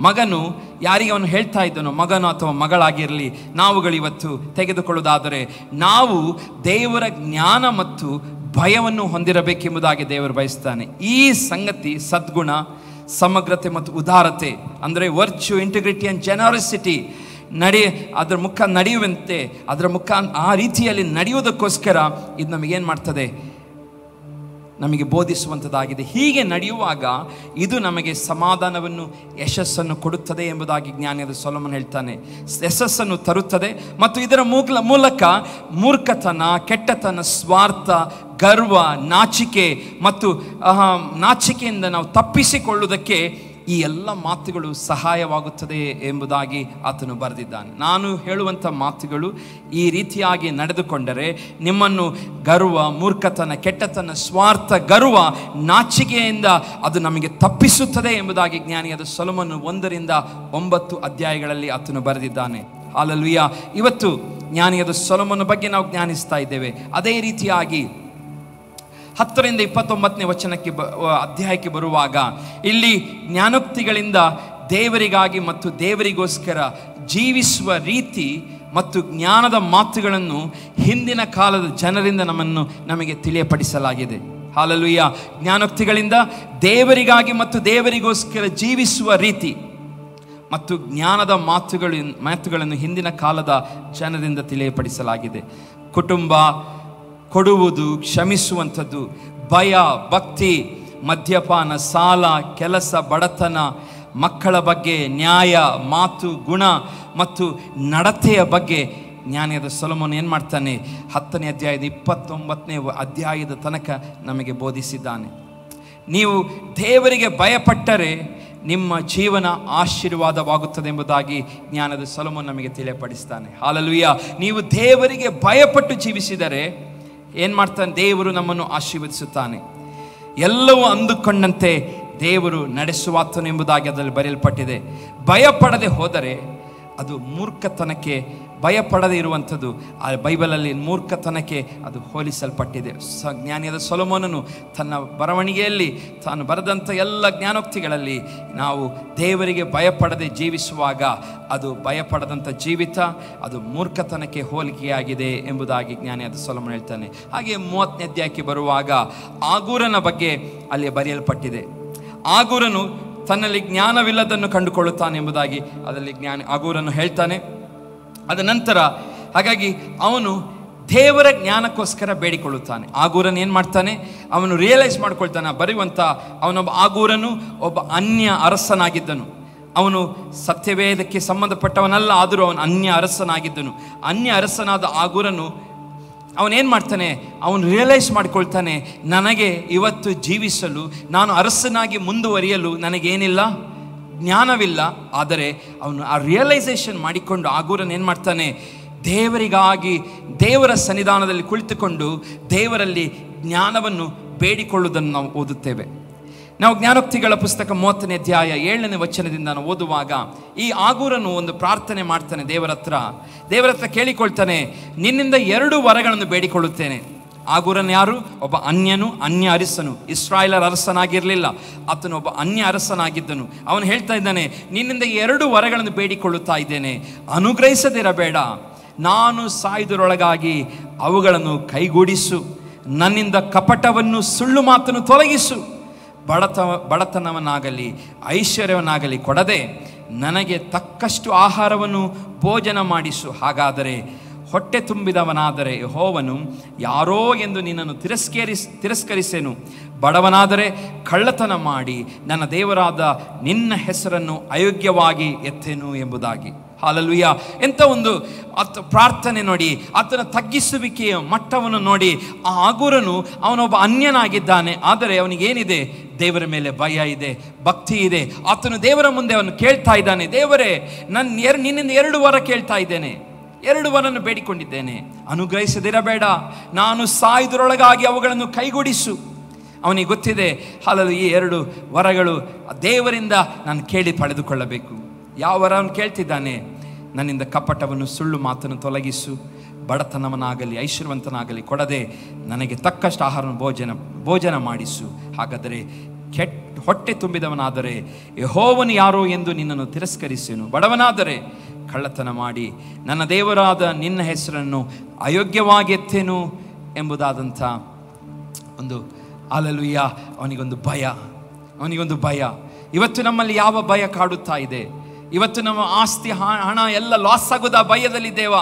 ಮಗನು ಯಾರಿಗೆ ಅವನು ಹೇಳ್ತಾ ಇದ್ದನೋ, ಮಗನು ಅಥವಾ ಮಗಳಾಗಿರಲಿ, ನಾವುಗಳಿವತ್ತು ತೆಗೆದುಕೊಳ್ಳುವುದಾದರೆ ನಾವು ದೇವರ ಜ್ಞಾನ ಮತ್ತು ಭಯವನ್ನು ಹೊಂದಿರಬೇಕೆಂಬುದಾಗಿ ದೇವರು ಬಯಸ್ತಾನೆ. ಈ ಸಂಗತಿ ಸದ್ಗುಣ, ಸಮಗ್ರತೆ ಮತ್ತು ಉದಾರತೆ, ಅಂದರೆ ವರ್ಚ್ಯೂ, ಇಂಟಿಗ್ರಿಟಿ ಆ್ಯಂಡ್ ಜನರಸಿಟಿ ಅದರ ನಡೆಯುವಂತೆ, ಅದರ ಆ ರೀತಿಯಲ್ಲಿ ನಡೆಯುವುದಕ್ಕೋಸ್ಕರ ಇದು ನಮಗೇನು ಮಾಡ್ತದೆ? ನಮಗೆ ಬೋಧಿಸುವಂಥದ್ದಾಗಿದೆ. ಹೀಗೆ ನಡೆಯುವಾಗ ಇದು ನಮಗೆ ಸಮಾಧಾನವನ್ನು, ಯಶಸ್ಸನ್ನು ಕೊಡುತ್ತದೆ ಎಂಬುದಾಗಿ ಜ್ಞಾನಿಯಾದ ಸೊಲೊಮನ್ ಹೇಳ್ತಾನೆ. ಯಶಸ್ಸನ್ನು ತರುತ್ತದೆ ಮತ್ತು ಇದರ ಮೂಲಕ ಮೂರ್ಖತನ, ಕೆಟ್ಟತನ, ಸ್ವಾರ್ಥ, ಗರ್ವ, ನಾಚಿಕೆ ಮತ್ತು ನಾಚಿಕೆಯಿಂದ ನಾವು ತಪ್ಪಿಸಿಕೊಳ್ಳುವುದಕ್ಕೆ ಈ ಎಲ್ಲ ಮಾತುಗಳು ಸಹಾಯವಾಗುತ್ತದೆ ಎಂಬುದಾಗಿ ಆತನು ಬರೆದಿದ್ದಾನೆ. ನಾನು ಹೇಳುವಂಥ ಮಾತುಗಳು ಈ ರೀತಿಯಾಗಿ ನಡೆದುಕೊಂಡರೆ ನಿಮ್ಮನ್ನು ಗರ್ವ, ಮೂರ್ಖತನ, ಕೆಟ್ಟತನ, ಸ್ವಾರ್ಥ, ಗರ್ವ, ನಾಚಿಕೆಯಿಂದ ಅದು ನಮಗೆ ತಪ್ಪಿಸುತ್ತದೆ ಎಂಬುದಾಗಿ ಜ್ಞಾನಿಯಾದ ಸೊಲೊಮೋನನು 1-9 ಅಧ್ಯಾಯಗಳಲ್ಲಿ ಆತನು ಬರೆದಿದ್ದಾನೆ. ಹಲ್ಲೆಲೂಯಾ. ಇವತ್ತು ಜ್ಞಾನಿಯಾದ ಸೊಲೊಮೋನನ ಬಗ್ಗೆ ನಾವು ಜ್ಞಾನಿಸ್ತಾ ಇದ್ದೇವೆ. ಅದೇ ರೀತಿಯಾಗಿ 10-29 ಅಧ್ಯಾಯಕ್ಕೆ ಬರುವಾಗ ಇಲ್ಲಿ ಜ್ಞಾನೋಕ್ತಿಗಳಿಂದ ದೇವರಿಗಾಗಿ ಮತ್ತು ದೇವರಿಗೋಸ್ಕರ ಜೀವಿಸುವ ರೀತಿ ಮತ್ತು ಜ್ಞಾನದ ಮಾತುಗಳನ್ನು ಹಿಂದಿನ ಕಾಲದ ಜನರಿಂದ ನಮಗೆ ತಿಳಿಯಪಡಿಸಲಾಗಿದೆ. ಹಲ್ಲೆಲೂಯಾ. ಜ್ಞಾನೋಕ್ತಿಗಳಿಂದ ದೇವರಿಗಾಗಿ ಮತ್ತು ದೇವರಿಗೋಸ್ಕರ ಜೀವಿಸುವ ರೀತಿ ಮತ್ತು ಜ್ಞಾನದ ಮಾತುಗಳನ್ನು ಹಿಂದಿನ ಕಾಲದ ಜನರಿಂದ ತಿಳಿಯಪಡಿಸಲಾಗಿದೆ. ಕುಟುಂಬ, ಕೊಡುವುದು, ಕ್ಷಮಿಸುವಂಥದ್ದು, ಭಯ, ಭಕ್ತಿ, ಮದ್ಯಪಾನ, ಸಾಲ, ಕೆಲಸ, ಬಡತನ, ಮಕ್ಕಳ ಬಗ್ಗೆ, ನ್ಯಾಯ, ಮಾತು, ಗುಣ ಮತ್ತು ನಡತೆಯ ಬಗ್ಗೆ ಜ್ಞಾನಿಯಾದ ಸೊಲೊಮೋನ ಏನು ಮಾಡ್ತಾನೆ, 10ನೇ ಅಧ್ಯಾಯದ 29ನೇ ಅಧ್ಯಾಯದ ತನಕ ನಮಗೆ ಬೋಧಿಸಿದ್ದಾನೆ. ನೀವು ದೇವರಿಗೆ ಭಯಪಟ್ಟರೆ ನಿಮ್ಮ ಜೀವನ ಆಶೀರ್ವಾದವಾಗುತ್ತದೆ ಎಂಬುದಾಗಿ ಜ್ಞಾನದ ಸೊಲೊಮೋನ ನಮಗೆ ತಿಳಿಯಪಡಿಸ್ತಾನೆ. ಹಲ್ಲೆಲೂಯಾ. ನೀವು ದೇವರಿಗೆ ಭಯಪಟ್ಟು ಜೀವಿಸಿದರೆ ಏನು ಮಾಡ್ತಾನೆ, ದೇವರು ನಮ್ಮನ್ನು ಆಶೀರ್ವದಿಸುತ್ತಾನೆ. ಎಲ್ಲವೂ ಅಂದುಕೊಂಡಂತೆ ದೇವರು ನಡೆಸುವಾತನು ಎಂಬುದಾಗಿ ಅದರಲ್ಲಿ ಬರೆಯಲ್ಪಟ್ಟಿದೆ. ಭಯಪಡದೆ ಹೋದರೆ ಅದು ಮೂರ್ಖತನಕ್ಕೆ, ಭಯಪಡದೆ ಇರುವಂಥದ್ದು ಆ ಬೈಬಲಲ್ಲಿ ಮೂರ್ಖತನಕ್ಕೆ ಅದು ಹೋಲಿಸಲ್ಪಟ್ಟಿದೆ. ಜ್ಞಾನಿಯಾದ ಸೊಲೊಮೋನನು ತನ್ನ ಬರವಣಿಗೆಯಲ್ಲಿ ತಾನು ಬರೆದಂಥ ಎಲ್ಲ ಜ್ಞಾನೋಕ್ತಿಗಳಲ್ಲಿ ನಾವು ದೇವರಿಗೆ ಭಯಪಡದೆ ಜೀವಿಸುವಾಗ ಅದು ಭಯಪಡದಂಥ ಜೀವಿತ, ಅದು ಮೂರ್ಖತನಕ್ಕೆ ಹೋಲಿಕೆಯಾಗಿದೆ ಎಂಬುದಾಗಿ ಜ್ಞಾನಿಯಾದ ಸೊಲೊಮೋನ ಹೇಳ್ತಾನೆ. ಹಾಗೆ 30ನೇ ಅಧ್ಯಾಯಕ್ಕೆ ಬರುವಾಗ ಆಗೂರನ ಬಗ್ಗೆ ಅಲ್ಲಿ ಬರೆಯಲ್ಪಟ್ಟಿದೆ. ಆಗೂರನು ತನ್ನಲ್ಲಿ ಜ್ಞಾನವಿಲ್ಲದನ್ನು ಕಂಡುಕೊಳ್ಳುತ್ತಾನೆ ಎಂಬುದಾಗಿ ಅದರಲ್ಲಿ ಆಗೂರನು ಹೇಳ್ತಾನೆ. ಅದ ನಂತರ ಹಾಗಾಗಿ ಅವನು ದೇವರ ಜ್ಞಾನಕ್ಕೋಸ್ಕರ ಬೇಡಿಕೊಳ್ಳುತ್ತಾನೆ. ಆಗೂರನು ಏನು ಮಾಡ್ತಾನೆ, ಅವನು ರಿಯಲೈಸ್ ಮಾಡ್ಕೊಳ್ತಾನೆ ಬರೆಯುವಂಥ ಅವನೊಬ್ಬ ಆಗೂರನು ಒಬ್ಬ ಅನ್ಯ ಅರಸನಾಗಿದ್ದನು. ಅವನು ಸತ್ಯವೇದಕ್ಕೆ ಸಂಬಂಧಪಟ್ಟವನಲ್ಲ, ಆದರೂ ಅವನು ಅನ್ಯ ಅರಸನಾಗಿದ್ದನು. ಅನ್ಯ ಅರಸನಾದ ಆಗೂರನು ಅವನೇನು ಮಾಡ್ತಾನೆ, ಅವನು ರಿಯಲೈಸ್ ಮಾಡ್ಕೊಳ್ತಾನೆ, ನನಗೆ ಇವತ್ತು ಜೀವಿಸಲು, ನಾನು ಅರಸನಾಗಿ ಮುಂದುವರಿಯಲು ನನಗೇನಿಲ್ಲ, ಜ್ಞಾನವಿಲ್ಲ. ಆದರೆ ಅವನು ಆ ರಿಯಲೈಸೇಷನ್ ಮಾಡಿಕೊಂಡು ಆಗೂರನು ಏನು ಮಾಡ್ತಾನೆ, ದೇವರಿಗಾಗಿ ದೇವರ ಸನ್ನಿಧಾನದಲ್ಲಿ ಕುಳಿತುಕೊಂಡು ದೇವರಲ್ಲಿ ಜ್ಞಾನವನ್ನು ಬೇಡಿಕೊಳ್ಳುವುದನ್ನು ನಾವು ಓದುತ್ತೇವೆ. ನಾವು ಜ್ಞಾನೋಕ್ತಿಗಳ ಪುಸ್ತಕ 30ನೇ ಅಧ್ಯಾಯ 7ನೇ ವಚನದಿಂದ ನಾವು ಓದುವಾಗ ಈ ಆಗೂರನು ಒಂದು ಪ್ರಾರ್ಥನೆ ಮಾಡ್ತಾನೆ. ದೇವರ ಹತ್ರ ಕೇಳಿಕೊಳ್ತಾನೆ, ನಿನ್ನಿಂದ 2 ವರಗಳನ್ನು ಬೇಡಿಕೊಳ್ಳುತ್ತೇನೆ. ಆಗೂರನು ಯಾರು? ಒಬ್ಬ ಅನ್ಯನು, ಅನ್ಯ ಅರಸನು. ಇಸ್ರಾಯೇಲರ ಅರಸನಾಗಿರಲಿಲ್ಲ, ಆತನು ಒಬ್ಬ ಅನ್ಯ ಅರಸನಾಗಿದ್ದನು. ಅವನು ಹೇಳ್ತಾ ಇದ್ದಾನೆ, ನಿನ್ನಿಂದ 2 ವರಗಳನ್ನು ಬೇಡಿಕೊಳ್ಳುತ್ತಾ ಇದ್ದೇನೆ, ಅನುಗ್ರಹಿಸದಿರಬೇಡ. ನಾನು ಸಾಯುವುದರೊಳಗಾಗಿ ಅವುಗಳನ್ನು ಕೈಗೂಡಿಸು. ನನ್ನಿಂದ ಕಪಟವನ್ನು, ಸುಳ್ಳು ಮಾತನ್ನು ತೊಲಗಿಸು. ಬಡತನವನ್ನಾಗಲಿ ಐಶ್ವರ್ಯವನ್ನಾಗಲಿ ಕೊಡದೆ ನನಗೆ ತಕ್ಕಷ್ಟು ಆಹಾರವನ್ನು ಭೋಜನ ಮಾಡಿಸು. ಹಾಗಾದರೆ ಹೊಟ್ಟೆ ತುಂಬಿದವನಾದರೆ ಯೆಹೋವನು ಯಾರೋ ಎಂದು ನಿನ್ನನ್ನು ತಿರಸ್ಕರಿಸೇನು. ಬಡವನಾದರೆ ಕಳ್ಳತನ ಮಾಡಿ ನನ್ನ ದೇವರಾದ ನಿನ್ನ ಹೆಸರನ್ನು ಅಯೋಗ್ಯವಾಗಿ ಎತ್ತೇನು ಎಂಬುದಾಗಿ. ಹಲ್ಲೆಲೂಯಾ. ಎಂಥ ಒಂದು ಪ್ರಾರ್ಥನೆ ನೋಡಿ, ಆತನ ತಗ್ಗಿಸುವಿಕೆಯ ಮಟ್ಟವನ್ನು ನೋಡಿ. ಆ ಆಗೂರನು ಅವನೊಬ್ಬ ಅನ್ಯನಾಗಿದ್ದಾನೆ, ಆದರೆ ಅವನಿಗೇನಿದೆ, ದೇವರ ಮೇಲೆ ಭಯ ಇದೆ, ಭಕ್ತಿ ಇದೆ. ಆತನು ದೇವರ ಮುಂದೆ ಅವನು ಕೇಳ್ತಾ ಇದ್ದಾನೆ, ದೇವರೇ ನಿನ್ನಿಂದ 2 ವರ ಕೇಳ್ತಾ ಇದ್ದೇನೆ, 2 ವರನ್ನು ಬೇಡಿಕೊಂಡಿದ್ದೇನೆ, ಅನುಗ್ರಹಿಸದಿರಬೇಡ. ನಾನು ಸಾಯುವುದರೊಳಗಾಗಿ ಅವುಗಳನ್ನು ಕೈಗೂಡಿಸು. ಅವನಿಗೆ ಗೊತ್ತಿದೆ, ಹಲವು ಈ 2 ವರಗಳು ದೇವರಿಂದ ನಾನು ಕೇಳಿ ಪಡೆದುಕೊಳ್ಳಬೇಕು. ಯಾವ ವರವನ್ನು ಕೇಳ್ತಿದ್ದಾನೆ? ನನ್ನಿಂದ ಕಪಟವನ್ನು, ಸುಳ್ಳು ಮಾತನ್ನು ತೊಲಗಿಸು. ಬಡತನವನಾಗಲಿ ಐಶ್ವರ್ಯವಂತನಾಗಲಿ ಕೊಡದೆ ನನಗೆ ತಕ್ಕಷ್ಟು ಆಹಾರವನ್ನು ಭೋಜನ ಮಾಡಿಸು. ಹಾಗಾದರೆ ಹೊಟ್ಟೆ ತುಂಬಿದವನಾದರೆ ಯೆಹೋವನು ಯಾರೋ ಎಂದು ನಿನ್ನನ್ನು ತಿರಸ್ಕರಿಸೇನು. ಬಡವನಾದರೆ ಕಳ್ಳತನ ಮಾಡಿ ನನ್ನ ದೇವರಾದ ನಿನ್ನ ಹೆಸರನ್ನು ಅಯೋಗ್ಯವಾಗಿ ಎತ್ತೇನು ಎಂಬುದಾದಂಥ ಒಂದು ಹಲ್ಲೆಲೂಯ. ಅವನಿಗೊಂದು ಭಯ. ಇವತ್ತು ನಮ್ಮಲ್ಲಿ ಯಾವ ಭಯ ಕಾಡುತ್ತಾ ಇದೆ? ಇವತ್ತು ನಮ್ಮ ಆಸ್ತಿ ಹಣ ಎಲ್ಲ ಲಾಸ್ ಆಗೋದ ಭಯದಲ್ಲಿದ್ದೇವ?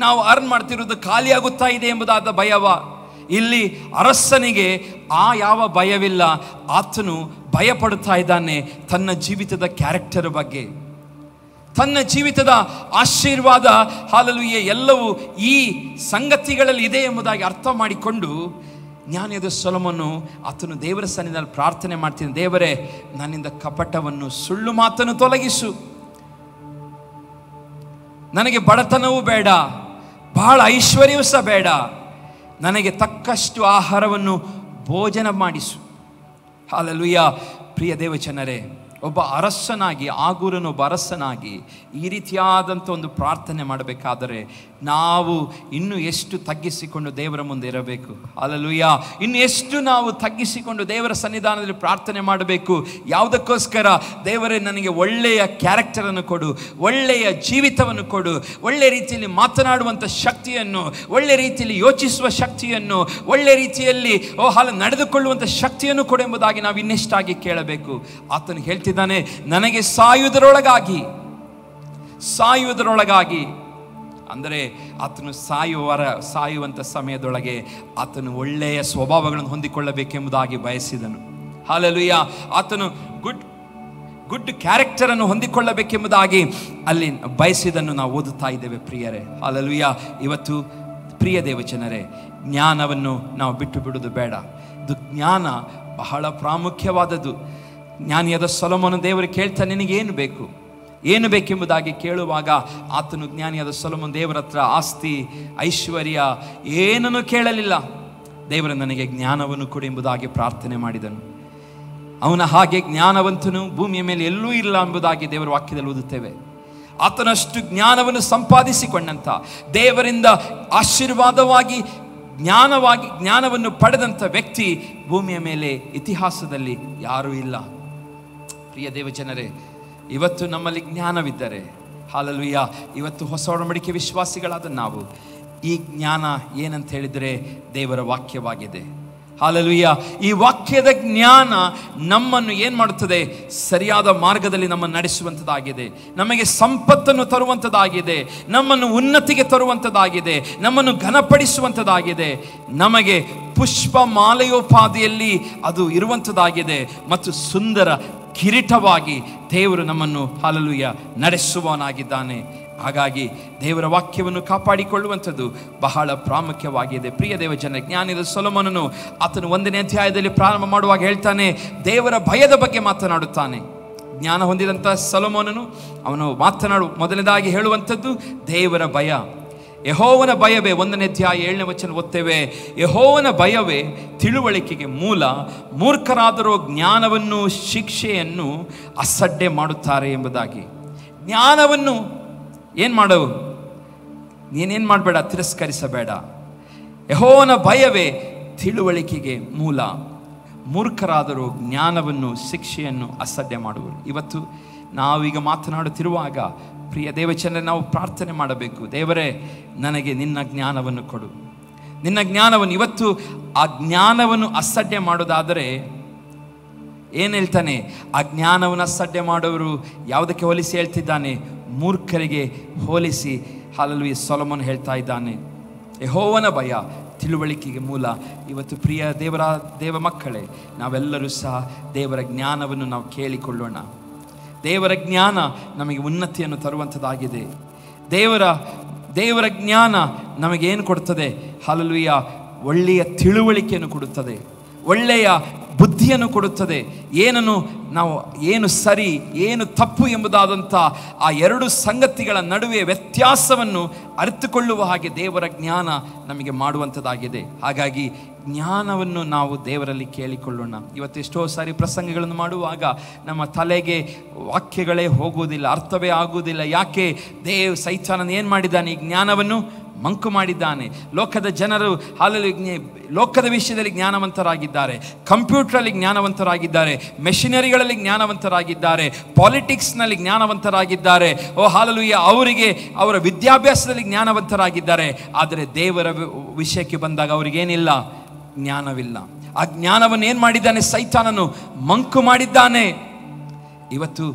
ನಾವು ಅರ್ನ್ ಮಾಡ್ತಿರೋದು ಖಾಲಿ ಆಗುತ್ತಾ ಇದೆ ಎಂಬುದಾದ ಭಯವ? ಇಲ್ಲಿ ಅರಸನಿಗೆ ಆ ಯಾವ ಭಯವಿಲ್ಲ. ಆತನು ಭಯಪಡುತ್ತಾ ಇದ್ದಾನೆ ತನ್ನ ಜೀವಿತದ ಕ್ಯಾರೆಕ್ಟರ್ ಬಗ್ಗೆ, ತನ್ನ ಜೀವಿತದ ಆಶೀರ್ವಾದ ಹಾಲೆಲೂಯಾ ಎಲ್ಲವೂ ಈ ಸಂಗತಿಗಳಲ್ಲಿ ಇದೆ ಎಂಬುದಾಗಿ ಅರ್ಥ ಮಾಡಿಕೊಂಡು ಜ್ಞಾನಿಯಾದ ಸೊಲೊಮೋನನು ಆತನು ದೇವರ ಸನ್ನಿಧಿಯಲ್ಲಿ ಪ್ರಾರ್ಥನೆ ಮಾಡ್ತೀನಿ, ದೇವರೇ ನನ್ನಿಂದ ಕಪಟವನ್ನು ಸುಳ್ಳು ಮಾತನ್ನು ತೊಲಗಿಸು, ನನಗೆ ಬಡತನವೂ ಬೇಡ, ಬಹಳ ಐಶ್ವರ್ಯವೂ ಸಹ ಬೇಡ, ನನಗೆ ತಕ್ಕಷ್ಟು ಆಹಾರವನ್ನು ಭೋಜನ ಮಾಡಿಸು. ಹಾಲೆಲೂಯಾ. ಪ್ರಿಯ ದೇವಜನರೇ, ಒಬ್ಬ ಅರಸನಾಗಿ, ಆಗೂರನು ಒಬ್ಬ ಅರಸನಾಗಿ ಈ ರೀತಿಯಾದಂಥ ಒಂದು ಪ್ರಾರ್ಥನೆ ಮಾಡಬೇಕಾದರೆ ನಾವು ಇನ್ನು ಎಷ್ಟು ತಗ್ಗಿಸಿಕೊಂಡು ದೇವರ ಮುಂದೆ ಇರಬೇಕು. ಹಾಲೆಲೂಯಾ. ಇನ್ನು ಎಷ್ಟು ನಾವು ತಗ್ಗಿಸಿಕೊಂಡು ದೇವರ ಸನ್ನಿಧಾನದಲ್ಲಿ ಪ್ರಾರ್ಥನೆ ಮಾಡಬೇಕು. ಯಾವುದಕ್ಕೋಸ್ಕರ? ದೇವರೇ ನನಗೆ ಒಳ್ಳೆಯ ಕ್ಯಾರೆಕ್ಟರನ್ನು ಕೊಡು, ಒಳ್ಳೆಯ ಜೀವಿತವನ್ನು ಕೊಡು, ಒಳ್ಳೆಯ ರೀತಿಯಲ್ಲಿ ಮಾತನಾಡುವಂಥ ಶಕ್ತಿಯನ್ನು, ಒಳ್ಳೆಯ ರೀತಿಯಲ್ಲಿ ಯೋಚಿಸುವ ಶಕ್ತಿಯನ್ನು, ಒಳ್ಳೆಯ ರೀತಿಯಲ್ಲಿ ನಡೆದುಕೊಳ್ಳುವಂಥ ಶಕ್ತಿಯನ್ನು ಕೊಡು ಎಂಬುದಾಗಿ ನಾವು ಇನ್ನೆಷ್ಟಾಗಿ ಕೇಳಬೇಕು. ಆತನು ಹೇಳ್ತಿದ್ದಾನೆ, ನನಗೆ ಸಾಯುವುದರೊಳಗಾಗಿ ಅಂದರೆ ಆತನು ಸಾಯುವಂಥ ಸಮಯದೊಳಗೆ ಆತನು ಒಳ್ಳೆಯ ಸ್ವಭಾವಗಳನ್ನು ಹೊಂದಿಕೊಳ್ಳಬೇಕೆಂಬುದಾಗಿ ಬಯಸಿದನು. ಹಾಲೆಲೂಯಾ. ಆತನು ಗುಡ್ ಕ್ಯಾರೆಕ್ಟರನ್ನು ಹೊಂದಿಕೊಳ್ಳಬೇಕೆಂಬುದಾಗಿ ಅಲ್ಲಿ ಬಯಸಿದನ್ನು ನಾವು ಓದುತ್ತಾ ಇದ್ದೇವೆ ಪ್ರಿಯರೇ. ಹಾಲೆಲೂಯಾ. ಇವತ್ತು ಪ್ರಿಯ ದೇವಜನರೇ, ಜ್ಞಾನವನ್ನು ನಾವು ಬಿಟ್ಟು ಬಿಡುವುದು ಬೇಡ. ಇದು ಜ್ಞಾನ ಬಹಳ ಪ್ರಾಮುಖ್ಯವಾದದ್ದು. ಜ್ಞಾನಿಯಾದ ಸೊಲೊಮೋನ ದೇವರು ಕೇಳ್ತಾನೆ, ನಿನಗೇನು ಬೇಕು, ಏನು ಬೇಕೆಂಬುದಾಗಿ ಕೇಳುವಾಗ ಆತನು ಜ್ಞಾನಿಯಾದ ಸೊಲೊಮೋನ ದೇವರ ಹತ್ರ ಆಸ್ತಿ ಐಶ್ವರ್ಯ ಏನನ್ನು ಕೇಳಲಿಲ್ಲ. ದೇವರು ನನಗೆ ಜ್ಞಾನವನ್ನು ಕೊಡು ಎಂಬುದಾಗಿ ಪ್ರಾರ್ಥನೆ ಮಾಡಿದನು. ಅವನ ಹಾಗೆ ಜ್ಞಾನವಂತನು ಭೂಮಿಯ ಮೇಲೆ ಎಲ್ಲೂ ಇಲ್ಲ ಎಂಬುದಾಗಿ ದೇವರ ವಾಕ್ಯದಲ್ಲಿ ಓದುತ್ತೇವೆ. ಆತನಷ್ಟು ಜ್ಞಾನವನ್ನು ಸಂಪಾದಿಸಿಕೊಂಡಂಥ, ದೇವರಿಂದ ಆಶೀರ್ವಾದವಾಗಿ ಜ್ಞಾನವನ್ನು ಪಡೆದಂಥ ವ್ಯಕ್ತಿ ಭೂಮಿಯ ಮೇಲೆ ಇತಿಹಾಸದಲ್ಲಿ ಯಾರೂ ಇಲ್ಲ. ಪ್ರಿಯ ದೇವಜನರೇ, ಇವತ್ತು ನಮ್ಮಲ್ಲಿ ಜ್ಞಾನವಿದ್ದರೆ, ಹಾಲೆಲೂಯಾ, ಇವತ್ತು ಹೊಸ ಒಡಂಬಡಿಕೆ ವಿಶ್ವಾಸಿಗಳಾದ ನಾವು ಈ ಜ್ಞಾನ ಏನಂತ ಹೇಳಿದರೆ ದೇವರ ವಾಕ್ಯವಾಗಿದೆ. ಹಾಲೆಲೂಯಾ. ಈ ವಾಕ್ಯದ ಜ್ಞಾನ ನಮ್ಮನ್ನು ಏನು ಮಾಡುತ್ತದೆ? ಸರಿಯಾದ ಮಾರ್ಗದಲ್ಲಿ ನಮ್ಮನ್ನು ನಡೆಸುವಂಥದ್ದಾಗಿದೆ, ನಮಗೆ ಸಂಪತ್ತನ್ನು ತರುವಂಥದ್ದಾಗಿದೆ, ನಮ್ಮನ್ನು ಉನ್ನತಿಗೆ ತರುವಂಥದ್ದಾಗಿದೆ, ನಮ್ಮನ್ನು ಘನಪಡಿಸುವಂಥದ್ದಾಗಿದೆ, ನಮಗೆ ಪುಷ್ಪ ಮಾಲೆಯೋಪಾದಿಯಲ್ಲಿ ಅದು ಇರುವಂಥದ್ದಾಗಿದೆ ಮತ್ತು ಸುಂದರ ಕಿರೀಟವಾಗಿ ದೇವರು ನಮ್ಮನ್ನು ಹಾಲೆಲೂಯಾ ನಡೆಸುವವನಾಗಿದ್ದಾನೆ. ಹಾಗಾಗಿ ದೇವರ ವಾಕ್ಯವನ್ನು ಕಾಪಾಡಿಕೊಳ್ಳುವಂಥದ್ದು ಬಹಳ ಪ್ರಾಮುಖ್ಯವಾಗಿದೆ. ಪ್ರಿಯ ದೇವಜನ, ಜ್ಞಾನಿಯಾದ ಸೊಲೊಮೋನನು ಆತನು 1ನೇ ಅಧ್ಯಾಯದಲ್ಲಿ ಪ್ರಾರಂಭ ಮಾಡುವಾಗ ಹೇಳ್ತಾನೆ, ದೇವರ ಭಯದ ಬಗ್ಗೆ ಮಾತನಾಡುತ್ತಾನೆ. ಜ್ಞಾನ ಹೊಂದಿದಂಥ ಸೊಲೊಮೋನನು ಅವನು ಮೊದಲನೇದಾಗಿ ಹೇಳುವಂಥದ್ದು ದೇವರ ಭಯ. ಯೆಹೋವನ ಭಯವೇ, 1ನೇ ಅಧ್ಯಾಯ 7ನೇ ವಚನ ಓದ್ತೇವೆ, ಯೆಹೋವನ ಭಯವೇ ತಿಳುವಳಿಕೆಗೆ ಮೂಲ, ಮೂರ್ಖರಾದರೂ ಜ್ಞಾನವನ್ನು ಶಿಕ್ಷೆಯನ್ನು ಅಸಡ್ಡೆ ಮಾಡುತ್ತಾರೆ ಎಂಬುದಾಗಿ. ಜ್ಞಾನವನ್ನು ನೀನೇನು ಮಾಡಬೇಡ, ತಿರಸ್ಕರಿಸಬೇಡ. ಯೆಹೋವನ ಭಯವೇ ತಿಳುವಳಿಕೆಗೆ ಮೂಲ, ಮೂರ್ಖರಾದರೂ ಜ್ಞಾನವನ್ನು ಶಿಕ್ಷೆಯನ್ನು ಅಸಡ್ಡೆ ಮಾಡುವರು. ಇವತ್ತು ನಾವೀಗ ಮಾತನಾಡುತ್ತಿರುವಾಗ ಪ್ರಿಯ ದೇವಚಂದ್ರ, ನಾವು ಪ್ರಾರ್ಥನೆ ಮಾಡಬೇಕು, ದೇವರೇ ನನಗೆ ನಿನ್ನ ಜ್ಞಾನವನ್ನು ಕೊಡು, ನಿನ್ನ ಜ್ಞಾನವನ್ನು. ಇವತ್ತು ಆ ಜ್ಞಾನವನ್ನು ಅಸಡ್ಡೆ ಮಾಡೋದಾದರೆ ಏನು ಹೇಳ್ತಾನೆ? ಆ ಜ್ಞಾನವನ್ನು ಅಸಡ್ಡೆ ಮಾಡೋರು ಯಾವುದಕ್ಕೆ ಹೋಲಿಸಿ ಹೇಳ್ತಿದ್ದಾನೆ? ಮೂರ್ಖರಿಗೆ ಹೋಲಿಸಿ ಹಾಲೆಲೂಯಾ ಸೊಲೊಮೋನ ಹೇಳ್ತಾ ಇದ್ದಾನೆ. ಯೆಹೋವನ ಭಯ ತಿಳುವಳಿಕೆಗೆ ಮೂಲ. ಇವತ್ತು ಪ್ರಿಯ ದೇವ ಮಕ್ಕಳೇ, ನಾವೆಲ್ಲರೂ ಸಹ ದೇವರ ಜ್ಞಾನವನ್ನು ನಾವು ಕೇಳಿಕೊಳ್ಳೋಣ. ದೇವರ ಜ್ಞಾನ ನಮಗೆ ಉನ್ನತಿಯನ್ನು ತರುವಂಥದ್ದಾಗಿದೆ. ದೇವರ ಜ್ಞಾನ ನಮಗೇನು ಕೊಡುತ್ತದೆ? ಹಾಲೆಲೂಯಾ, ಒಳ್ಳೆಯ ತಿಳುವಳಿಕೆಯನ್ನು ಕೊಡುತ್ತದೆ, ಒಳ್ಳೆಯ ಬುದ್ಧಿಯನ್ನು ಕೊಡುತ್ತದೆ. ಏನು ಸರಿ ಏನು ತಪ್ಪು ಎಂಬುದಾದಂಥ ಆ ಎರಡು ಸಂಗತಿಗಳ ನಡುವೆ ವ್ಯತ್ಯಾಸವನ್ನು ಅರಿತುಕೊಳ್ಳುವ ಹಾಗೆ ದೇವರ ಜ್ಞಾನ ನಮಗೆ ಮಾಡುವಂಥದ್ದಾಗಿದೆ. ಹಾಗಾಗಿ ಜ್ಞಾನವನ್ನು ನಾವು ದೇವರಲ್ಲಿ ಕೇಳಿಕೊಳ್ಳೋಣ. ಇವತ್ತು ಎಷ್ಟೋ ಸಾರಿ ಪ್ರಸಂಗಗಳನ್ನು ಮಾಡುವಾಗ ನಮ್ಮ ತಲೆಗೆ ವಾಕ್ಯಗಳೇ ಹೋಗುವುದಿಲ್ಲ, ಅರ್ಥವೇ ಆಗುವುದಿಲ್ಲ. ಯಾಕೆ? ಸೈತಾನನು ಏನು ಮಾಡಿದ್ದಾನೆ? ಈ ಜ್ಞಾನವನ್ನು ಮಂಕು ಮಾಡಿದ್ದಾನೆ. ಲೋಕದ ಜನರು ಲೋಕದ ವಿಷಯದಲ್ಲಿ ಜ್ಞಾನವಂತರಾಗಿದ್ದಾರೆ, ಕಂಪ್ಯೂಟರಲ್ಲಿ ಜ್ಞಾನವಂತರಾಗಿದ್ದಾರೆ, ಮೆಷಿನರಿಗಳಲ್ಲಿ ಜ್ಞಾನವಂತರಾಗಿದ್ದಾರೆ, ಪಾಲಿಟಿಕ್ಸ್ನಲ್ಲಿ ಜ್ಞಾನವಂತರಾಗಿದ್ದಾರೆ. ಹಾಲೆಲೂಯಾ, ಅವರ ವಿದ್ಯಾಭ್ಯಾಸದಲ್ಲಿ ಜ್ಞಾನವಂತರಾಗಿದ್ದಾರೆ. ಆದರೆ ದೇವರ ವಿಷಯಕ್ಕೆ ಬಂದಾಗ ಅವರಿಗೇನಿಲ್ಲ, ಜ್ಞಾನವಿಲ್ಲ. ಆ ಜ್ಞಾನವನ್ನು ಏನು ಮಾಡಿದ್ದಾನೆ? ಸೈತಾನನು ಮಂಕು ಮಾಡಿದ್ದಾನೆ. ಇವತ್ತು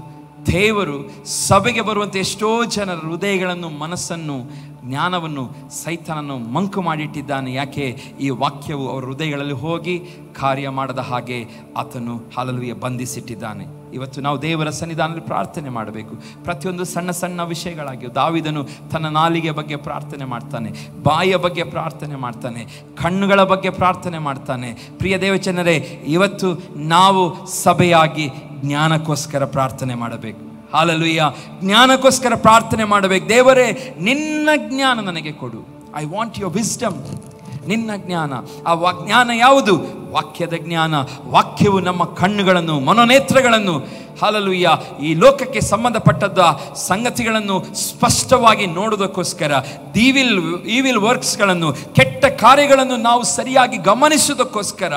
ದೇವರು ಸಭೆಗೆ ಬರುವಂಥ ಎಷ್ಟೋ ಜನರ ಹೃದಯಗಳನ್ನು ಮನಸ್ಸನ್ನು ಜ್ಞಾನವನ್ನು ಸೈತಾನನು ಮಂಕು ಮಾಡಿಟ್ಟಿದ್ದಾನೆ. ಯಾಕೆ? ಈ ವಾಕ್ಯವು ಅವರ ಹೃದಯಗಳಲ್ಲಿ ಹೋಗಿ ಕಾರ್ಯ ಮಾಡದ ಹಾಗೆ ಆತನು ಹಲ್ಲೆಲೂಯಾ ಬಂಧಿಸಿಟ್ಟಿದ್ದಾನೆ. ಇವತ್ತು ನಾವು ದೇವರ ಸನ್ನಿಧಾನದಲ್ಲಿ ಪ್ರಾರ್ಥನೆ ಮಾಡಬೇಕು. ಪ್ರತಿಯೊಂದು ಸಣ್ಣ ಸಣ್ಣ ವಿಷಯಗಳಾಗಿ ದಾವೀದನು ತನ್ನ ನಾಲಿಗೆ ಬಗ್ಗೆ ಪ್ರಾರ್ಥನೆ ಮಾಡ್ತಾನೆ, ಬಾಯಿಯ ಬಗ್ಗೆ ಪ್ರಾರ್ಥನೆ ಮಾಡ್ತಾನೆ, ಕಣ್ಣುಗಳ ಬಗ್ಗೆ ಪ್ರಾರ್ಥನೆ ಮಾಡ್ತಾನೆ. ಪ್ರಿಯ ದೇವಜನರೇ, ಇವತ್ತು ನಾವು ಸಭೆಯಾಗಿ ಜ್ಞಾನಕ್ಕೋಸ್ಕರ ಪ್ರಾರ್ಥನೆ ಮಾಡಬೇಕು. ಹಲ್ಲೆಲೂಯಾ, ಜ್ಞಾನಕ್ಕೋಸ್ಕರ ಪ್ರಾರ್ಥನೆ ಮಾಡಬೇಕು. ದೇವರೇ, ನಿನ್ನ ಜ್ಞಾನ ನನಗೆ ಕೊಡು. I want your wisdom. ನಿನ್ನ ಜ್ಞಾನ. ಆ ಜ್ಞಾನ ಯಾವುದು? ವಾಕ್ಯದ ಜ್ಞಾನ. ವಾಕ್ಯವು ನಮ್ಮ ಕಣ್ಣುಗಳನ್ನು, ಮನೋನೇತ್ರಗಳನ್ನು, ಹಲ್ಲೆಲೂಯಾ, ಈ ಲೋಕಕ್ಕೆ ಸಂಬಂಧಪಟ್ಟದ್ದ ಸಂಗತಿಗಳನ್ನು ಸ್ಪಷ್ಟವಾಗಿ ನೋಡೋದಕ್ಕೋಸ್ಕರ, ಈವಿಲ್ ವರ್ಕ್ಸ್ಗಳನ್ನು, ಕೆಟ್ಟ ಕಾರ್ಯಗಳನ್ನು ನಾವು ಸರಿಯಾಗಿ ಗಮನಿಸೋದಕ್ಕೋಸ್ಕರ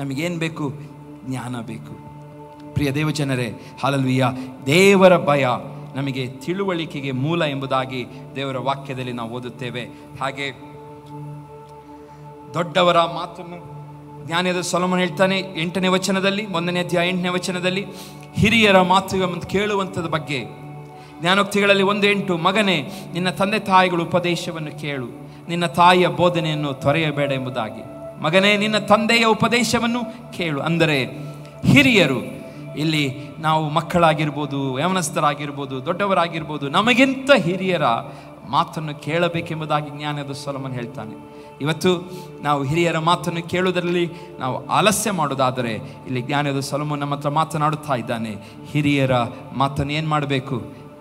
ನಮಗೇನು ಬೇಕು? ಜ್ಞಾನ ಬೇಕು. ಪ್ರಿಯ ದೇವಜನರೇ, ಹಲ್ಲೆಲೂಯಾ, ದೇವರ ಭಯ ನಮಗೆ ತಿಳುವಳಿಕೆಗೆ ಮೂಲ ಎಂಬುದಾಗಿ ದೇವರ ವಾಕ್ಯದಲ್ಲಿ ನಾವು ಓದುತ್ತೇವೆ. ಹಾಗೆ ದೊಡ್ಡವರ ಮಾತನ್ನು ಜ್ಞಾನಿಯಾದ ಸೊಲೊಮೋನ ಹೇಳ್ತಾನೆ 8ನೇ ವಚನದಲ್ಲಿ, 1ನೇ ಅಧ್ಯಾಯ 8ನೇ ವಚನದಲ್ಲಿ, ಹಿರಿಯರ ಮಾತುಗಳನ್ನು ಕೇಳುವಂಥದ ಬಗ್ಗೆ. ಜ್ಞಾನೋಕ್ತಿಗಳಲ್ಲಿ 1:8, ಮಗನೇ, ನಿನ್ನ ತಂದೆ ತಾಯಿಗಳ ಉಪದೇಶವನ್ನು ಕೇಳು, ನಿನ್ನ ತಾಯಿಯ ಬೋಧನೆಯನ್ನು ತೊರೆಯಬೇಡ ಎಂಬುದಾಗಿ. ಮಗನೇ, ನಿನ್ನ ತಂದೆಯ ಉಪದೇಶವನ್ನು ಕೇಳು. ಅಂದರೆ ಹಿರಿಯರು, ಇಲ್ಲಿ ನಾವು ಮಕ್ಕಳಾಗಿರ್ಬೋದು, ಯೌವನಸ್ಥರಾಗಿರ್ಬೋದು, ದೊಡ್ಡವರಾಗಿರ್ಬೋದು, ನಮಗಿಂತ ಹಿರಿಯರ ಮಾತನ್ನು ಕೇಳಬೇಕೆಂಬುದಾಗಿ ಜ್ಞಾನದ ಸೊಲೊಮೋನ ಹೇಳ್ತಾನೆ. ಇವತ್ತು ನಾವು ಹಿರಿಯರ ಮಾತನ್ನು ಕೇಳುವುದರಲ್ಲಿ ನಾವು ಆಲಸ್ಯ ಮಾಡೋದಾದರೆ, ಇಲ್ಲಿ ಜ್ಞಾನದ ಸೊಲೊಮೋನ ನಮ್ಮ ಹತ್ರ ಮಾತನಾಡುತ್ತಾ ಇದ್ದಾನೆ. ಹಿರಿಯರ ಮಾತನ್ನು ಏನು ಮಾಡಬೇಕು?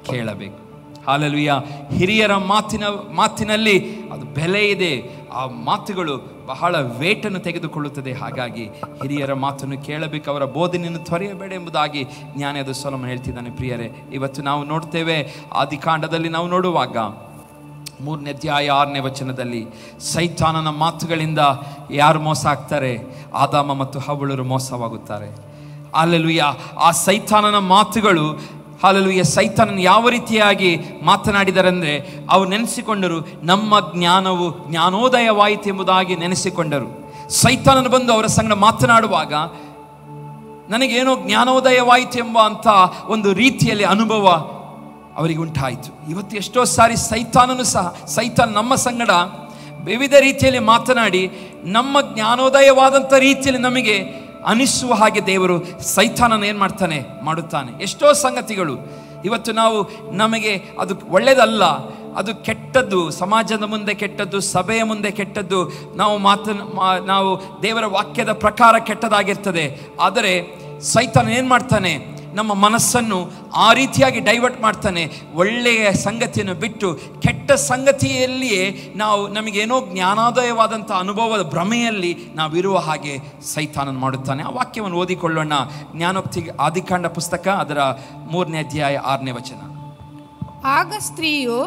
ಕೇಳಬೇಕು. ಹಲ್ಲೆಲೂಯಾ, ಹಿರಿಯರ ಮಾತಿನಲ್ಲಿ ಅದು ಬೆಲೆ ಇದೆ. ಆ ಮಾತುಗಳು ಬಹಳ ವೇಟನ್ನು ತೆಗೆದುಕೊಳ್ಳುತ್ತದೆ. ಹಾಗಾಗಿ ಹಿರಿಯರ ಮಾತನ್ನು ಕೇಳಬೇಕು, ಅವರ ಬೋಧನೆಯನ್ನು ತೊರೆಯಬೇಡ ಎಂಬುದಾಗಿ ಜ್ಞಾನದ ಸೊಲೊಮೋನ ಹೇಳ್ತಿದ್ದಾನೆ. ಪ್ರಿಯರೇ, ಇವತ್ತು ನಾವು ನೋಡ್ತೇವೆ, ಆದಿಕಾಂಡದಲ್ಲಿ ನಾವು ನೋಡುವಾಗ 3ನೇ ಅಧ್ಯಾಯ 6ನೇ ವಚನದಲ್ಲಿ, ಸೈತಾನನ ಮಾತುಗಳಿಂದ ಯಾರು ಮೋಸ ಆಗ್ತಾರೆ? ಆದಾಮ ಮತ್ತು ಹವ್ವಳರು ಮೋಸವಾಗುತ್ತಾರೆ. ಹಲ್ಲೆಲೂಯಾ, ಆ ಸೈತಾನನ ಮಾತುಗಳು, ಹಲ್ಲೆಲೂಯಾ, ಸೈತಾನನ ಯಾವ ರೀತಿಯಾಗಿ ಮಾತನಾಡಿದರೆ ಅಂದರೆ, ಅವರು ನೆನೆಸಿಕೊಂಡರು ನಮ್ಮ ಜ್ಞಾನವು ಜ್ಞಾನೋದಯವಾಯಿತು ಎಂಬುದಾಗಿ ನೆನೆಸಿಕೊಂಡರು. ಸೈತಾನನು ಬಂದು ಅವರ ಸಂಗಡ ಮಾತನಾಡುವಾಗ ನನಗೇನೋ ಜ್ಞಾನೋದಯವಾಯಿತು ಎಂಬ ಅಂತ ಒಂದು ರೀತಿಯಲ್ಲಿ ಅನುಭವ ಅವರಿಗೆ ಉಂಟಾಯಿತು. ಇವತ್ತು ಎಷ್ಟೋ ಸಾರಿ ಸೈತಾನನು ಸಹ, ಸೈತಾನ್ ನಮ್ಮ ಸಂಗಡ ವಿವಿಧ ರೀತಿಯಲ್ಲಿ ಮಾತನಾಡಿ ನಮ್ಮ ಜ್ಞಾನೋದಯವಾದಂಥ ರೀತಿಯಲ್ಲಿ ನಮಗೆ ಅನಿಸುವ ಹಾಗೆ ದೇವರು ಸೈತಾನನ ಏನು ಮಾಡುತ್ತಾನೆ. ಎಷ್ಟೋ ಸಂಗತಿಗಳು ಇವತ್ತು ನಮಗೆ ಅದು ಒಳ್ಳೆಯದಲ್ಲ, ಅದು ಕೆಟ್ಟದ್ದು, ಸಮಾಜದ ಮುಂದೆ ಕೆಟ್ಟದ್ದು, ಸಭೆಯ ಮುಂದೆ ಕೆಟ್ಟದ್ದು, ನಾವು ದೇವರ ವಾಕ್ಯದ ಪ್ರಕಾರ ಕೆಟ್ಟದಾಗಿರ್ತದೆ. ಆದರೆ ಸೈತಾನ ಏನು ಮಾಡ್ತಾನೆ? ನಮ್ಮ ಮನಸ್ಸನ್ನು ಆ ರೀತಿಯಾಗಿ ಡೈವರ್ಟ್ ಮಾಡ್ತಾನೆ. ಒಳ್ಳೆಯ ಸಂಗತಿಯನ್ನು ಬಿಟ್ಟು ಕೆಟ್ಟ ಸಂಗತಿಯಲ್ಲಿಯೇ ನಮಗೇನೋ ಜ್ಞಾನೋದಯವಾದಂಥ ಅನುಭವದ ಭ್ರಮೆಯಲ್ಲಿ ನಾವಿರುವ ಹಾಗೆ ಸೈತಾನನ ಮಾಡುತ್ತಾನೆ. ಆ ವಾಕ್ಯವನ್ನು ಓದಿಕೊಳ್ಳೋಣ. ಜ್ಞಾನೋಕ್ತಿ ಆದಿಕಾಂಡ ಪುಸ್ತಕ ಅದರ 3ನೇ ಅಧ್ಯಾಯ 6ನೇ ವಚನ. ಆಗ ಸ್ತ್ರೀಯು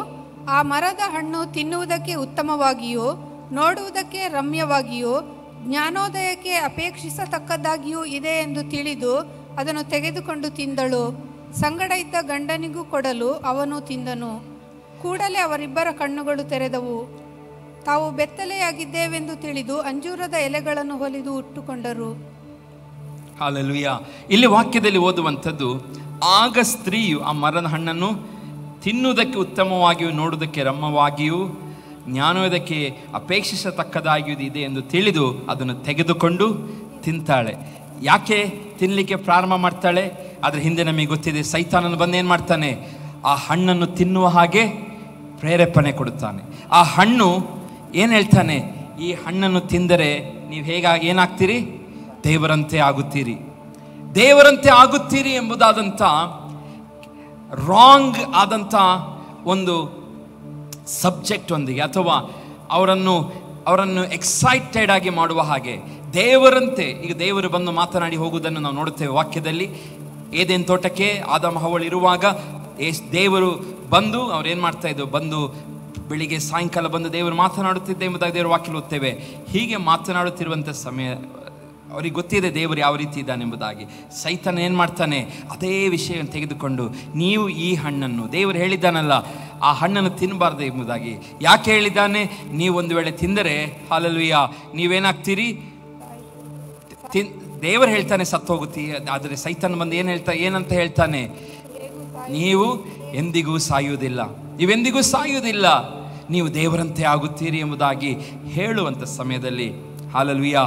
ಆ ಮರದ ಹಣ್ಣು ತಿನ್ನುವುದಕ್ಕೆ ಉತ್ತಮವಾಗಿಯೂ ನೋಡುವುದಕ್ಕೆ ರಮ್ಯವಾಗಿಯೂ ಜ್ಞಾನೋದಯಕ್ಕೆ ಅಪೇಕ್ಷಿಸತಕ್ಕದ್ದಾಗಿಯೂ ಇದೆ ಎಂದು ತಿಳಿದು ಅದನ್ನು ತೆಗೆದುಕೊಂಡು ತಿಂದಳು. ಸಂಗಡ ಇದ್ದ ಗಂಡನಿಗೂ ಕೊಡಲು ಅವನು ತಿಂದನು. ಕೂಡಲೇ ಅವರಿಬ್ಬರ ಕಣ್ಣುಗಳು ತೆರೆದವು. ತಾವು ಬೆತ್ತಲೆಯಾಗಿದ್ದೇವೆಂದು ತಿಳಿದು ಅಂಜೂರದ ಎಲೆಗಳನ್ನು ಹೊಲಿದು ಉಟ್ಟುಕೊಂಡರು. ಹಲ್ಲೆಲೂಯಾ. ಇಲ್ಲಿ ವಾಕ್ಯದಲ್ಲಿ ಓದುವಂಥದ್ದು, ಆಗ ಸ್ತ್ರೀಯು ಆ ಮರದ ಹಣ್ಣನ್ನು ತಿನ್ನುವುದಕ್ಕೆ ಉತ್ತಮವಾಗಿಯೂ ನೋಡುವುದಕ್ಕೆ ರಮ್ಯವಾಗಿಯೂ ಜ್ಞಾನೋದಯಕ್ಕೆ ಅಪೇಕ್ಷಿಸತಕ್ಕದಾಗಿಯೂ ಇದೆ ಎಂದು ತಿಳಿದು ಅದನ್ನು ತೆಗೆದುಕೊಂಡು ತಿಂತಾಳೆ. ಯಾಕೆ ತಿನ್ನಲಿಕ್ಕೆ ಪ್ರಾರಂಭ ಮಾಡ್ತಾಳೆ? ಅದ್ರ ಹಿಂದೆ ನಮಗೆ ಗೊತ್ತಿದೆ, ಸೈತಾನನು ಬಂದು ಏನು ಮಾಡ್ತಾನೆ? ಆ ಹಣ್ಣನ್ನು ತಿನ್ನುವ ಹಾಗೆ ಪ್ರೇರೇಪಣೆ ಕೊಡುತ್ತಾನೆ. ಆ ಹಣ್ಣು ಏನು ಹೇಳ್ತಾನೆ? ಈ ಹಣ್ಣನ್ನು ತಿಂದರೆ ನೀವು ಏನಾಗ್ತೀರಿ? ದೇವರಂತೆ ಆಗುತ್ತೀರಿ, ದೇವರಂತೆ ಆಗುತ್ತೀರಿ ಎಂಬುದಾದಂಥ ರಾಂಗ್ ಆದಂಥ ಒಂದು ಸಬ್ಜೆಕ್ಟ್ ಒಂದಿಗೆ, ಅಥವಾ ಅವರನ್ನು ಎಕ್ಸೈಟೆಡ್ ಆಗಿ ಮಾಡುವ ಹಾಗೆ ದೇವರಂತೆ. ಈಗ ದೇವರು ಬಂದು ಮಾತನಾಡಿ ಹೋಗುವುದನ್ನು ನಾವು ನೋಡುತ್ತೇವೆ ವಾಕ್ಯದಲ್ಲಿ. ಏದೇನು ತೋಟಕ್ಕೆ ಆದಾಮ ಹವ್ವಳು ಇರುವಾಗ ದೇವರು ಬಂದು ಅವ್ರೇನು ಮಾಡ್ತಾ ಇದ್ರು? ಬಂದು ಬೆಳಿಗ್ಗೆ ಸಾಯಂಕಾಲ ಬಂದು ದೇವರು ಮಾತನಾಡುತ್ತಿದ್ದೆ ಎಂಬುದಾಗಿ ದೇವರು ವಾಕ್ಯ ಓದ್ತೇವೆ. ಹೀಗೆ ಮಾತನಾಡುತ್ತಿರುವಂಥ ಸಮಯ ಅವ್ರಿಗೆ ಗೊತ್ತಿದೆ ದೇವರು ಯಾವ ರೀತಿ ಇದ್ದಾನೆ ಎಂಬುದಾಗಿ. ಸೈತಾನ ಏನು ಮಾಡ್ತಾನೆ? ಅದೇ ವಿಷಯವನ್ನು ತೆಗೆದುಕೊಂಡು, ನೀವು ಈ ಹಣ್ಣನ್ನು, ದೇವರು ಹೇಳಿದ್ದಾನಲ್ಲ ಆ ಹಣ್ಣನ್ನು ತಿನ್ನಬಾರ್ದು ಎಂಬುದಾಗಿ. ಯಾಕೆ ಹೇಳಿದ್ದಾನೆ? ನೀವು ಒಂದು ವೇಳೆ ತಿಂದರೆ, ಹಲ್ಲೆಲೂಯಾ, ನೀವೇನಾಗ್ತೀರಿ? ದೇವರು ಹೇಳ್ತಾನೆ ಸತ್ತು ಹೋಗುತ್ತೀ. ಆದರೆ ಸೈತಾನ ಬಂದು ಏನಂತ ಹೇಳ್ತಾನೆ? ನೀವು ಎಂದಿಗೂ ಸಾಯುವುದಿಲ್ಲ, ನೀವೆಂದಿಗೂ ಸಾಯುವುದಿಲ್ಲ, ನೀವು ದೇವರಂತೆ ಆಗುತ್ತೀರಿ ಎಂಬುದಾಗಿ ಹೇಳುವಂಥ ಸಮಯದಲ್ಲಿ ಹಲ್ಲೆಲೂಯಾ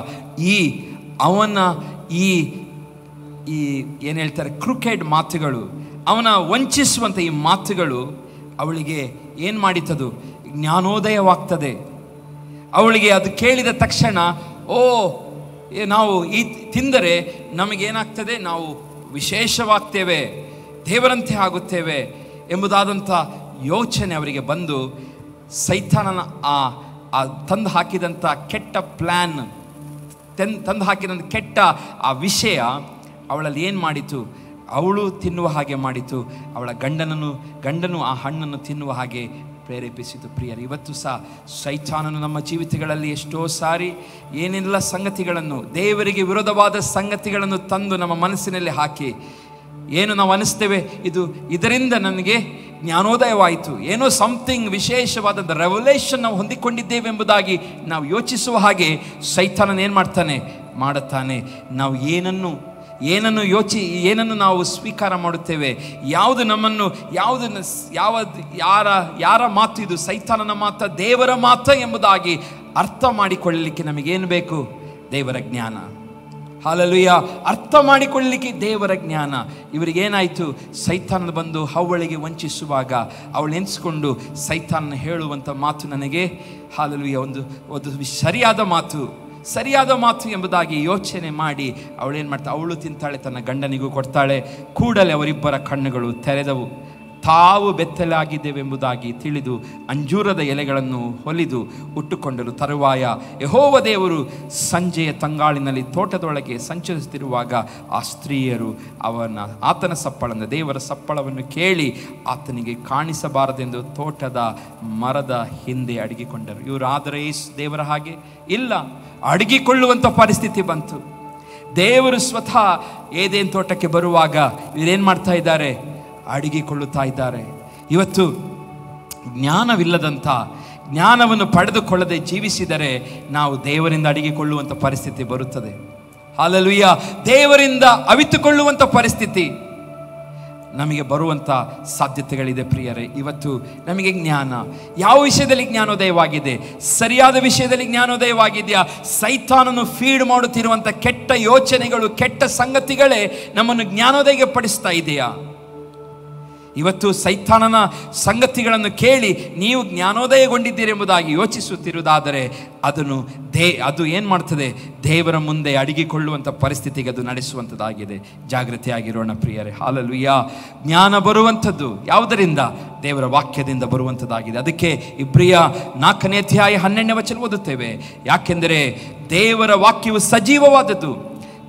ಅವನ ಈ ಏನು ಹೇಳ್ತಾರೆ ಕ್ರೂಕೆಡ್ ಮಾತುಗಳು, ಅವನ ವಂಚಿಸುವಂಥ ಈ ಮಾತುಗಳು ಅವಳಿಗೆ ಏನು ಮಾಡಿತದು? ಜ್ಞಾನೋದಯವಾಗ್ತದೆ. ಅವಳಿಗೆ ಅದು ಕೇಳಿದ ತಕ್ಷಣ ನಾವು ಈ ತಿಂದರೆ ನಮಗೇನಾಗ್ತದೆ? ನಾವು ವಿಶೇಷವಾಗ್ತೇವೆ, ದೇವರಂತೆ ಆಗುತ್ತೇವೆ ಎಂಬುದಾದಂಥ ಯೋಚನೆ ಅವರಿಗೆ ಬಂದು ಸೈತಾನನ ಆ ತಂದು ಹಾಕಿದಂಥ ಕೆಟ್ಟ ಪ್ಲ್ಯಾನ್, ತಂದು ಹಾಕಿದಂಥ ಕೆಟ್ಟ ಆ ವಿಷಯ ಅವಳಲ್ಲಿ ಏನು ಮಾಡಿತು? ಅವಳು ತಿನ್ನುವ ಹಾಗೆ ಮಾಡಿತು. ಅವಳ ಗಂಡನು ಆ ಹಣ್ಣನ್ನು ತಿನ್ನುವ ಹಾಗೆ ಪ್ರೇರೇಪಿಸಿತು. ಪ್ರಿಯರು, ಇವತ್ತು ಸಹ ಸೈತಾನನು ನಮ್ಮ ಜೀವಿತಗಳಲ್ಲಿ ಎಷ್ಟೋ ಸಾರಿ ಏನೆಲ್ಲ ಸಂಗತಿಗಳನ್ನು, ದೇವರಿಗೆ ವಿರೋಧವಾದ ಸಂಗತಿಗಳನ್ನು ತಂದು ನಮ್ಮ ಮನಸ್ಸಿನಲ್ಲಿ ಹಾಕಿ ಏನು ನಾವು ಅನಿಸ್ತೇವೆ, ಇದರಿಂದ ನನಗೆ ಜ್ಞಾನೋದಯವಾಯಿತು, ಏನೋ ಸಮಥಿಂಗ್ ವಿಶೇಷವಾದ ರೆವಲ್ಯೂಷನ್ ನಾವು ಹೊಂದಿಕೊಂಡಿದ್ದೇವೆ ಎಂಬುದಾಗಿ ನಾವು ಯೋಚಿಸುವ ಹಾಗೆ ಸೈತಾನನ ಏನು ಮಾಡುತ್ತಾನೆ. ನಾವು ಏನನ್ನು ನಾವು ಸ್ವೀಕಾರ ಮಾಡುತ್ತೇವೆ, ಯಾವುದು ನಮ್ಮನ್ನು, ಯಾರ ಮಾತು ಇದು? ಸೈತಾನನ ಮಾತ, ದೇವರ ಮಾತ ಎಂಬುದಾಗಿ ಅರ್ಥ ಮಾಡಿಕೊಳ್ಳಲಿಕ್ಕೆ ನಮಗೇನು ಬೇಕು? ದೇವರ ಜ್ಞಾನ. ಹಲ್ಲೆಲೂಯಾ. ಅರ್ಥ ಮಾಡಿಕೊಳ್ಳಲಿಕ್ಕೆ ದೇವರ ಜ್ಞಾನ. ಇವರಿಗೇನಾಯಿತು? ಸೈತಾನನ ಬಂದು ಹವ್ವಳಿಗೆ ವಂಚಿಸುವಾಗ ಅವಳು ನೆನೆಸ್ಕೊಂಡು ಸೈತಾನನ ಹೇಳುವಂಥ ಮಾತು ನನಗೆ ಹಲ್ಲೆಲೂಯಾ ಒಂದು ಸರಿಯಾದ ಮಾತು ಎಂಬುದಾಗಿ ಯೋಚನೆ ಮಾಡಿ ಅವಳೇನು ಮಾಡ್ತಾಳೆ? ಅವಳು ತಿಂತಾಳೆ, ತನ್ನ ಗಂಡನಿಗೂ ಕೊಡ್ತಾಳೆ. ಕೂಡಲೇ ಅವರಿಬ್ಬರ ಕಣ್ಣುಗಳು ತೆರೆದವು. ತಾವು ಬೆತ್ತಲಾಗಿದ್ದೇವೆಂಬುದಾಗಿ ತಿಳಿದು ಅಂಜೂರದ ಎಲೆಗಳನ್ನು ಹೊಲಿದು ಉಟ್ಟುಕೊಂಡರು. ತರುವಾಯ ಯೆಹೋವ ದೇವರು ಸಂಜೆಯ ತಂಗಾಳಿನಲ್ಲಿ ತೋಟದೊಳಗೆ ಸಂಚರಿಸುತ್ತಿರುವಾಗ ಆ ಸ್ತ್ರೀಯರು ಆತನ ಸಪ್ಪಳನ್ನು, ದೇವರ ಸಪ್ಪಳವನ್ನು ಕೇಳಿ ಆತನಿಗೆ ಕಾಣಿಸಬಾರದೆಂದು ತೋಟದ ಮರದ ಹಿಂದೆ ಅಡಗಿಕೊಂಡರು. ಇವರು ಆದರೆ ದೇವರ ಹಾಗೆ ಇಲ್ಲ, ಅಡಗಿಕೊಳ್ಳುವಂಥ ಪರಿಸ್ಥಿತಿ ಬಂತು. ದೇವರು ಸ್ವತಃ ಏದೇನ್ ತೋಟಕ್ಕೆ ಬರುವಾಗ ಇವರೇನು ಮಾಡ್ತಾ ಇದ್ದಾರೆ? ಅಡಗಿಕೊಳ್ಳುತ್ತಾ ಇದ್ದಾರೆ. ಇವತ್ತು ಜ್ಞಾನವನ್ನು ಪಡೆದುಕೊಳ್ಳದೆ ಜೀವಿಸಿದರೆ ನಾವು ದೇವರಿಂದ ಅಡಗಿಕೊಳ್ಳುವಂಥ ಪರಿಸ್ಥಿತಿ ಬರುತ್ತದೆ. ಹಲ್ಲೆಲೂಯಾ. ದೇವರಿಂದ ಅವಿತುಕೊಳ್ಳುವಂಥ ಪರಿಸ್ಥಿತಿ ನಮಗೆ ಬರುವಂಥ ಸಾಧ್ಯತೆಗಳಿದೆ. ಪ್ರಿಯರೇ, ಇವತ್ತು ನಮಗೆ ಜ್ಞಾನ ಯಾವ ವಿಷಯದಲ್ಲಿ ಜ್ಞಾನೋದಯವಾಗಿದೆ? ಸರಿಯಾದ ವಿಷಯದಲ್ಲಿ ಜ್ಞಾನೋದಯವಾಗಿದೆಯಾ? ಸೈತಾನನು ಫೀಡ್ ಮಾಡುತ್ತಿರುವಂಥ ಕೆಟ್ಟ ಯೋಚನೆಗಳು, ಕೆಟ್ಟ ಸಂಗತಿಗಳೇ ನಮ್ಮನ್ನು ಜ್ಞಾನೋದಯಕ್ಕೆ ಪಡಿಸ್ತಾ ಇದೆಯಾ? ಇವತ್ತು ಸೈತಾನನ ಸಂಗತಿಗಳನ್ನು ಕೇಳಿ ನೀವು ಜ್ಞಾನೋದಯಗೊಂಡಿದ್ದೀರಿ ಎಂಬುದಾಗಿ ಯೋಚಿಸುತ್ತಿರುವುದಾದರೆ ಅದು ಏನು ಮಾಡ್ತದೆ? ದೇವರ ಮುಂದೆ ಅಡಗಿಕೊಳ್ಳುವಂಥ ಪರಿಸ್ಥಿತಿಗೆ ಅದು ನಡೆಸುವಂಥದ್ದಾಗಿದೆ. ಜಾಗೃತಿಯಾಗಿರೋಣ ಪ್ರಿಯರೇ. ಹಲ್ಲೆಲೂಯಾ. ಜ್ಞಾನ ಬರುವಂಥದ್ದು ಯಾವುದರಿಂದ? ದೇವರ ವಾಕ್ಯದಿಂದ ಬರುವಂಥದ್ದಾಗಿದೆ. ಅದಕ್ಕೆ ಇಬ್ರಿಯ 4ನೇ ಅಧ್ಯಾಯ 12ನೇ ವಚನ ಓದುತ್ತೇವೆ. ಯಾಕೆಂದರೆ ದೇವರ ವಾಕ್ಯವು ಸಜೀವವಾದದ್ದು,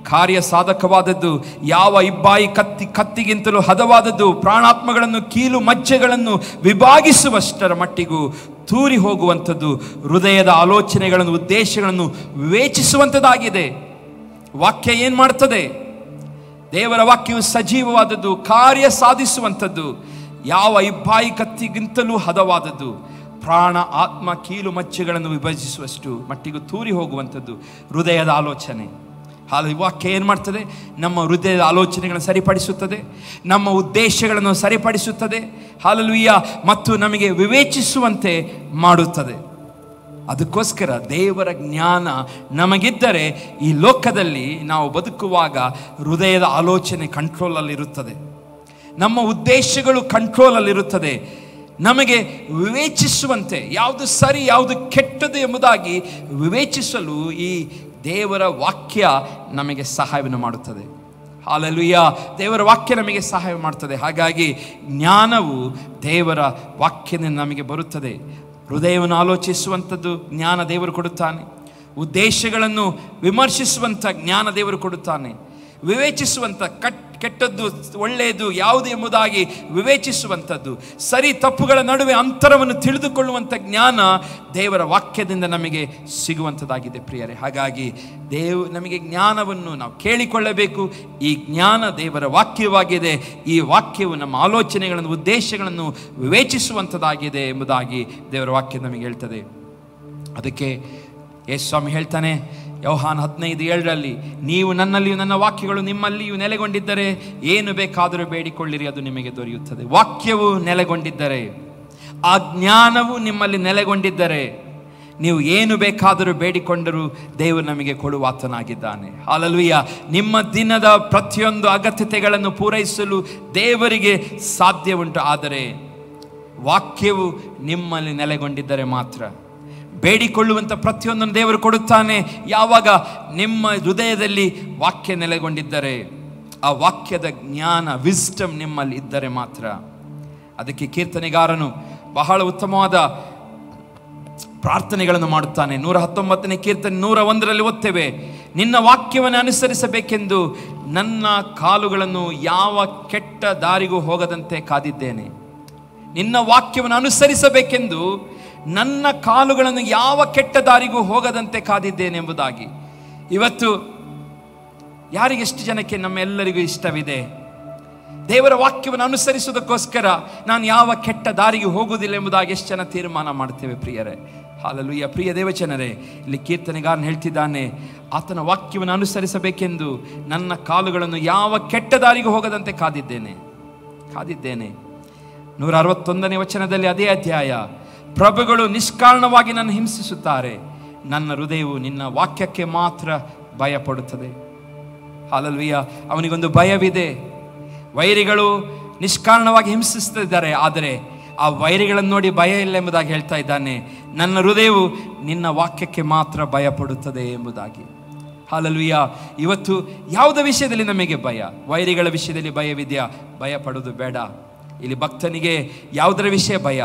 ಕಾರ್ಯ ಸಾಧಕವಾದದ್ದು, ಯಾವ ಇಬ್ಬಾಯಿ ಕತ್ತಿಗಿಂತಲೂ ಹದವಾದದ್ದು, ಪ್ರಾಣಾತ್ಮಗಳನ್ನು ಕೀಲು ಮಜ್ಜೆಗಳನ್ನು ವಿಭಾಗಿಸುವಷ್ಟರ ಮಟ್ಟಿಗೂ ತೂರಿ ಹೋಗುವಂಥದ್ದು, ಹೃದಯದ ಆಲೋಚನೆಗಳನ್ನು ಉದ್ದೇಶಗಳನ್ನು ವಿವೇಚಿಸುವಂಥದ್ದಾಗಿದೆ. ವಾಕ್ಯ ಏನು ಮಾಡ್ತದೆ? ದೇವರ ವಾಕ್ಯವು ಸಜೀವವಾದದ್ದು, ಕಾರ್ಯ ಸಾಧಿಸುವಂಥದ್ದು, ಯಾವ ಇಬ್ಬಾಯಿ ಕತ್ತಿಗಿಂತಲೂ ಹದವಾದದ್ದು, ಪ್ರಾಣ ಆತ್ಮ ಕೀಲು ಮಜ್ಜೆಗಳನ್ನು ವಿಭಜಿಸುವಷ್ಟು ಮಟ್ಟಿಗೂ ತೂರಿ ಹೋಗುವಂಥದ್ದು ಹೃದಯದ ಆಲೋಚನೆ. ವಾಕ್ಯ ಏನು ಮಾಡ್ತದೆ? ನಮ್ಮ ಹೃದಯದ ಆಲೋಚನೆಗಳನ್ನು ಸರಿಪಡಿಸುತ್ತದೆ, ನಮ್ಮ ಉದ್ದೇಶಗಳನ್ನು ಸರಿಪಡಿಸುತ್ತದೆ. ಹಲ್ಲೆಲೂಯಾ. ಮತ್ತು ನಮಗೆ ವಿವೇಚಿಸುವಂತೆ ಮಾಡುತ್ತದೆ. ಅದಕ್ಕೋಸ್ಕರ ದೇವರ ಜ್ಞಾನ ನಮಗಿದ್ದರೆ ಈ ಲೋಕದಲ್ಲಿ ನಾವು ಬದುಕುವಾಗ ಹೃದಯದ ಆಲೋಚನೆ ಕಂಟ್ರೋಲಲ್ಲಿರುತ್ತದೆ, ನಮ್ಮ ಉದ್ದೇಶಗಳು ಕಂಟ್ರೋಲಲ್ಲಿರುತ್ತದೆ. ನಮಗೆ ವಿವೇಚಿಸುವಂತೆ ಯಾವುದು ಸರಿ ಯಾವುದು ಕೆಟ್ಟದು ಎಂಬುದಾಗಿ ವಿವೇಚಿಸಲು ಈ ದೇವರ ವಾಕ್ಯ ನಮಗೆ ಸಹಾಯವನ್ನು ಮಾಡುತ್ತದೆ. ಹಲ್ಲೆಲೂಯಾ. ದೇವರ ವಾಕ್ಯ ನಮಗೆ ಸಹಾಯ ಮಾಡುತ್ತದೆ. ಹಾಗಾಗಿ ಜ್ಞಾನವು ದೇವರ ವಾಕ್ಯದಿಂದ ನಮಗೆ ಬರುತ್ತದೆ. ಹೃದಯವನ್ನು ಆಲೋಚಿಸುವಂಥದ್ದು ಜ್ಞಾನ ದೇವರು ಕೊಡುತ್ತಾನೆ. ಉದ್ದೇಶಗಳನ್ನು ವಿಮರ್ಶಿಸುವಂಥ ಜ್ಞಾನ ದೇವರು ಕೊಡುತ್ತಾನೆ. ವಿವೇಚಿಸುವಂಥ ಕೆಟ್ಟದ್ದು ಒಳ್ಳೆಯದು ಯಾವುದು ಎಂಬುದಾಗಿ ವಿವೇಚಿಸುವಂಥದ್ದು, ಸರಿ ತಪ್ಪುಗಳ ನಡುವೆ ಅಂತರವನ್ನು ತಿಳಿದುಕೊಳ್ಳುವಂಥ ಜ್ಞಾನ ದೇವರ ವಾಕ್ಯದಿಂದ ನಮಗೆ ಸಿಗುವಂಥದ್ದಾಗಿದೆ ಪ್ರಿಯರೇ. ಹಾಗಾಗಿ ನಮಗೆ ಜ್ಞಾನವನ್ನು ನಾವು ಕೇಳಿಕೊಳ್ಳಬೇಕು. ಈ ಜ್ಞಾನ ದೇವರ ವಾಕ್ಯವಾಗಿದೆ. ಈ ವಾಕ್ಯವು ನಮ್ಮ ಆಲೋಚನೆಗಳನ್ನು ಉದ್ದೇಶಗಳನ್ನು ವಿವೇಚಿಸುವಂಥದ್ದಾಗಿದೆ ಎಂಬುದಾಗಿ ದೇವರ ವಾಕ್ಯ ನಮಗೆ ಹೇಳ್ತದೆ. ಅದಕ್ಕೆ ಯೇಸು ಸ್ವಾಮಿ ಹೇಳ್ತಾನೆ ಯೋಹಾನ 15:7 ನೀವು ನನ್ನಲ್ಲಿಯೂ ನನ್ನ ವಾಕ್ಯಗಳು ನಿಮ್ಮಲ್ಲಿಯೂ ನೆಲೆಗೊಂಡಿದ್ದರೆ ಏನು ಬೇಕಾದರೂ ಬೇಡಿಕೊಳ್ಳಿರಿ, ಅದು ನಿಮಗೆ ದೊರೆಯುತ್ತದೆ. ವಾಕ್ಯವು ನೆಲೆಗೊಂಡಿದ್ದರೆ, ಆ ಜ್ಞಾನವು ನಿಮ್ಮಲ್ಲಿ ನೆಲೆಗೊಂಡಿದ್ದರೆ ನೀವು ಏನು ಬೇಕಾದರೂ ಬೇಡಿಕೊಂಡರೂ ದೇವರು ನಮಗೆ ಕೊಡುವ ಆತನಾಗಿದ್ದಾನೆ. ಹಲ್ಲೆಲೂಯಾ. ನಿಮ್ಮ ದಿನದ ಪ್ರತಿಯೊಂದು ಅಗತ್ಯತೆಗಳನ್ನು ಪೂರೈಸಲು ದೇವರಿಗೆ ಸಾಧ್ಯ ಉಂಟು. ಆದರೆ ವಾಕ್ಯವು ನಿಮ್ಮಲ್ಲಿ ನೆಲೆಗೊಂಡಿದ್ದರೆ ಮಾತ್ರ. ಬೇಡಿಕೊಳ್ಳುವಂಥ ಪ್ರತಿಯೊಂದನ್ನು ದೇವರು ಕೊಡುತ್ತಾನೆ ಯಾವಾಗ ನಿಮ್ಮ ಹೃದಯದಲ್ಲಿ ವಾಕ್ಯ ನೆಲೆಗೊಂಡಿದ್ದರೆ, ಆ ವಾಕ್ಯದ ಜ್ಞಾನ, ವಿಸ್ಡಮ್ ನಿಮ್ಮಲ್ಲಿ ಇದ್ದರೆ ಮಾತ್ರ. ಅದಕ್ಕೆ ಕೀರ್ತನೆಗಾರನು ಬಹಳ ಉತ್ತಮವಾದ ಪ್ರಾರ್ಥನೆಗಳನ್ನು ಮಾಡುತ್ತಾನೆ. 119ನೇ ಕೀರ್ತನೆ 101ರಲ್ಲಿ ಓದ್ತೇವೆ, ನಿನ್ನ ವಾಕ್ಯವನ್ನು ಅನುಸರಿಸಬೇಕೆಂದು ನನ್ನ ಕಾಲುಗಳನ್ನು ಯಾವ ಕೆಟ್ಟ ದಾರಿಗೂ ಹೋಗದಂತೆ ಕಾದಿದ್ದೇನೆ. ನಿನ್ನ ವಾಕ್ಯವನ್ನು ಅನುಸರಿಸಬೇಕೆಂದು ನನ್ನ ಕಾಲುಗಳನ್ನು ಯಾವ ಕೆಟ್ಟ ದಾರಿಗೂ ಹೋಗದಂತೆ ಕಾದಿದ್ದೇನೆ ಎಂಬುದಾಗಿ. ಇವತ್ತು ಯಾರಿಗೆಷ್ಟು ಜನಕ್ಕೆ ನಮ್ಮೆಲ್ಲರಿಗೂ ಇಷ್ಟವಿದೆ ದೇವರ ವಾಕ್ಯವನ್ನು ಅನುಸರಿಸುವುದಕ್ಕೋಸ್ಕರ ನಾನು ಯಾವ ಕೆಟ್ಟ ದಾರಿಗೆ ಹೋಗುವುದಿಲ್ಲ ಎಂಬುದಾಗಿ ಎಷ್ಟು ಜನ ತೀರ್ಮಾನ ಮಾಡ್ತೇವೆ ಪ್ರಿಯರೇ. ಹಲ್ಲೆಲೂಯಾ. ಪ್ರಿಯ ದೇವಜನರೇ, ಇಲ್ಲಿ ಕೀರ್ತನೆಗಾರನು ಹೇಳ್ತಿದ್ದಾನೆ, ಆತನ ವಾಕ್ಯವನ್ನು ಅನುಸರಿಸಬೇಕೆಂದು ನನ್ನ ಕಾಲುಗಳನ್ನು ಯಾವ ಕೆಟ್ಟ ದಾರಿಗೆ ಹೋಗದಂತೆ ಕಾದಿದ್ದೇನೆ. 161ನೇ ವಚನದಲ್ಲಿ ಅದೇ ಅಧ್ಯಾಯ, ಪ್ರಭುಗಳು ನಿಷ್ಕಾರಣವಾಗಿ ನನ್ನ ಹಿಂಸಿಸುತ್ತಾರೆ, ನನ್ನ ಹೃದಯವು ನಿನ್ನ ವಾಕ್ಯಕ್ಕೆ ಮಾತ್ರ ಭಯಪಡುತ್ತದೆ. ಹಲ್ಲೆಲೂಯಾ. ಅವನಿಗೊಂದು ಭಯವಿದೆ. ವೈರಿಗಳು ನಿಷ್ಕಾರಣವಾಗಿ ಹಿಂಸಿಸುತ್ತಿದ್ದಾರೆ, ಆದರೆ ಆ ವೈರಿಗಳನ್ನು ನೋಡಿ ಭಯ ಇಲ್ಲ ಎಂಬುದಾಗಿ ಹೇಳ್ತಾ ಇದ್ದಾನೆ, ನನ್ನ ಹೃದಯವು ನಿನ್ನ ವಾಕ್ಯಕ್ಕೆ ಮಾತ್ರ ಭಯಪಡುತ್ತದೆ ಎಂಬುದಾಗಿ. ಹಲ್ಲೆಲೂಯಾ. ಇವತ್ತು ಯಾವುದೇ ವಿಷಯದಲ್ಲಿ ನಮಗೆ ಭಯ, ವೈರಿಗಳ ವಿಷಯದಲ್ಲಿ ಭಯವಿದೆಯಾ? ಭಯ ಪಡೋದು ಬೇಡ. ಇಲ್ಲಿ ಭಕ್ತನಿಗೆ ಯಾವುದರ ವಿಷಯ ಭಯ?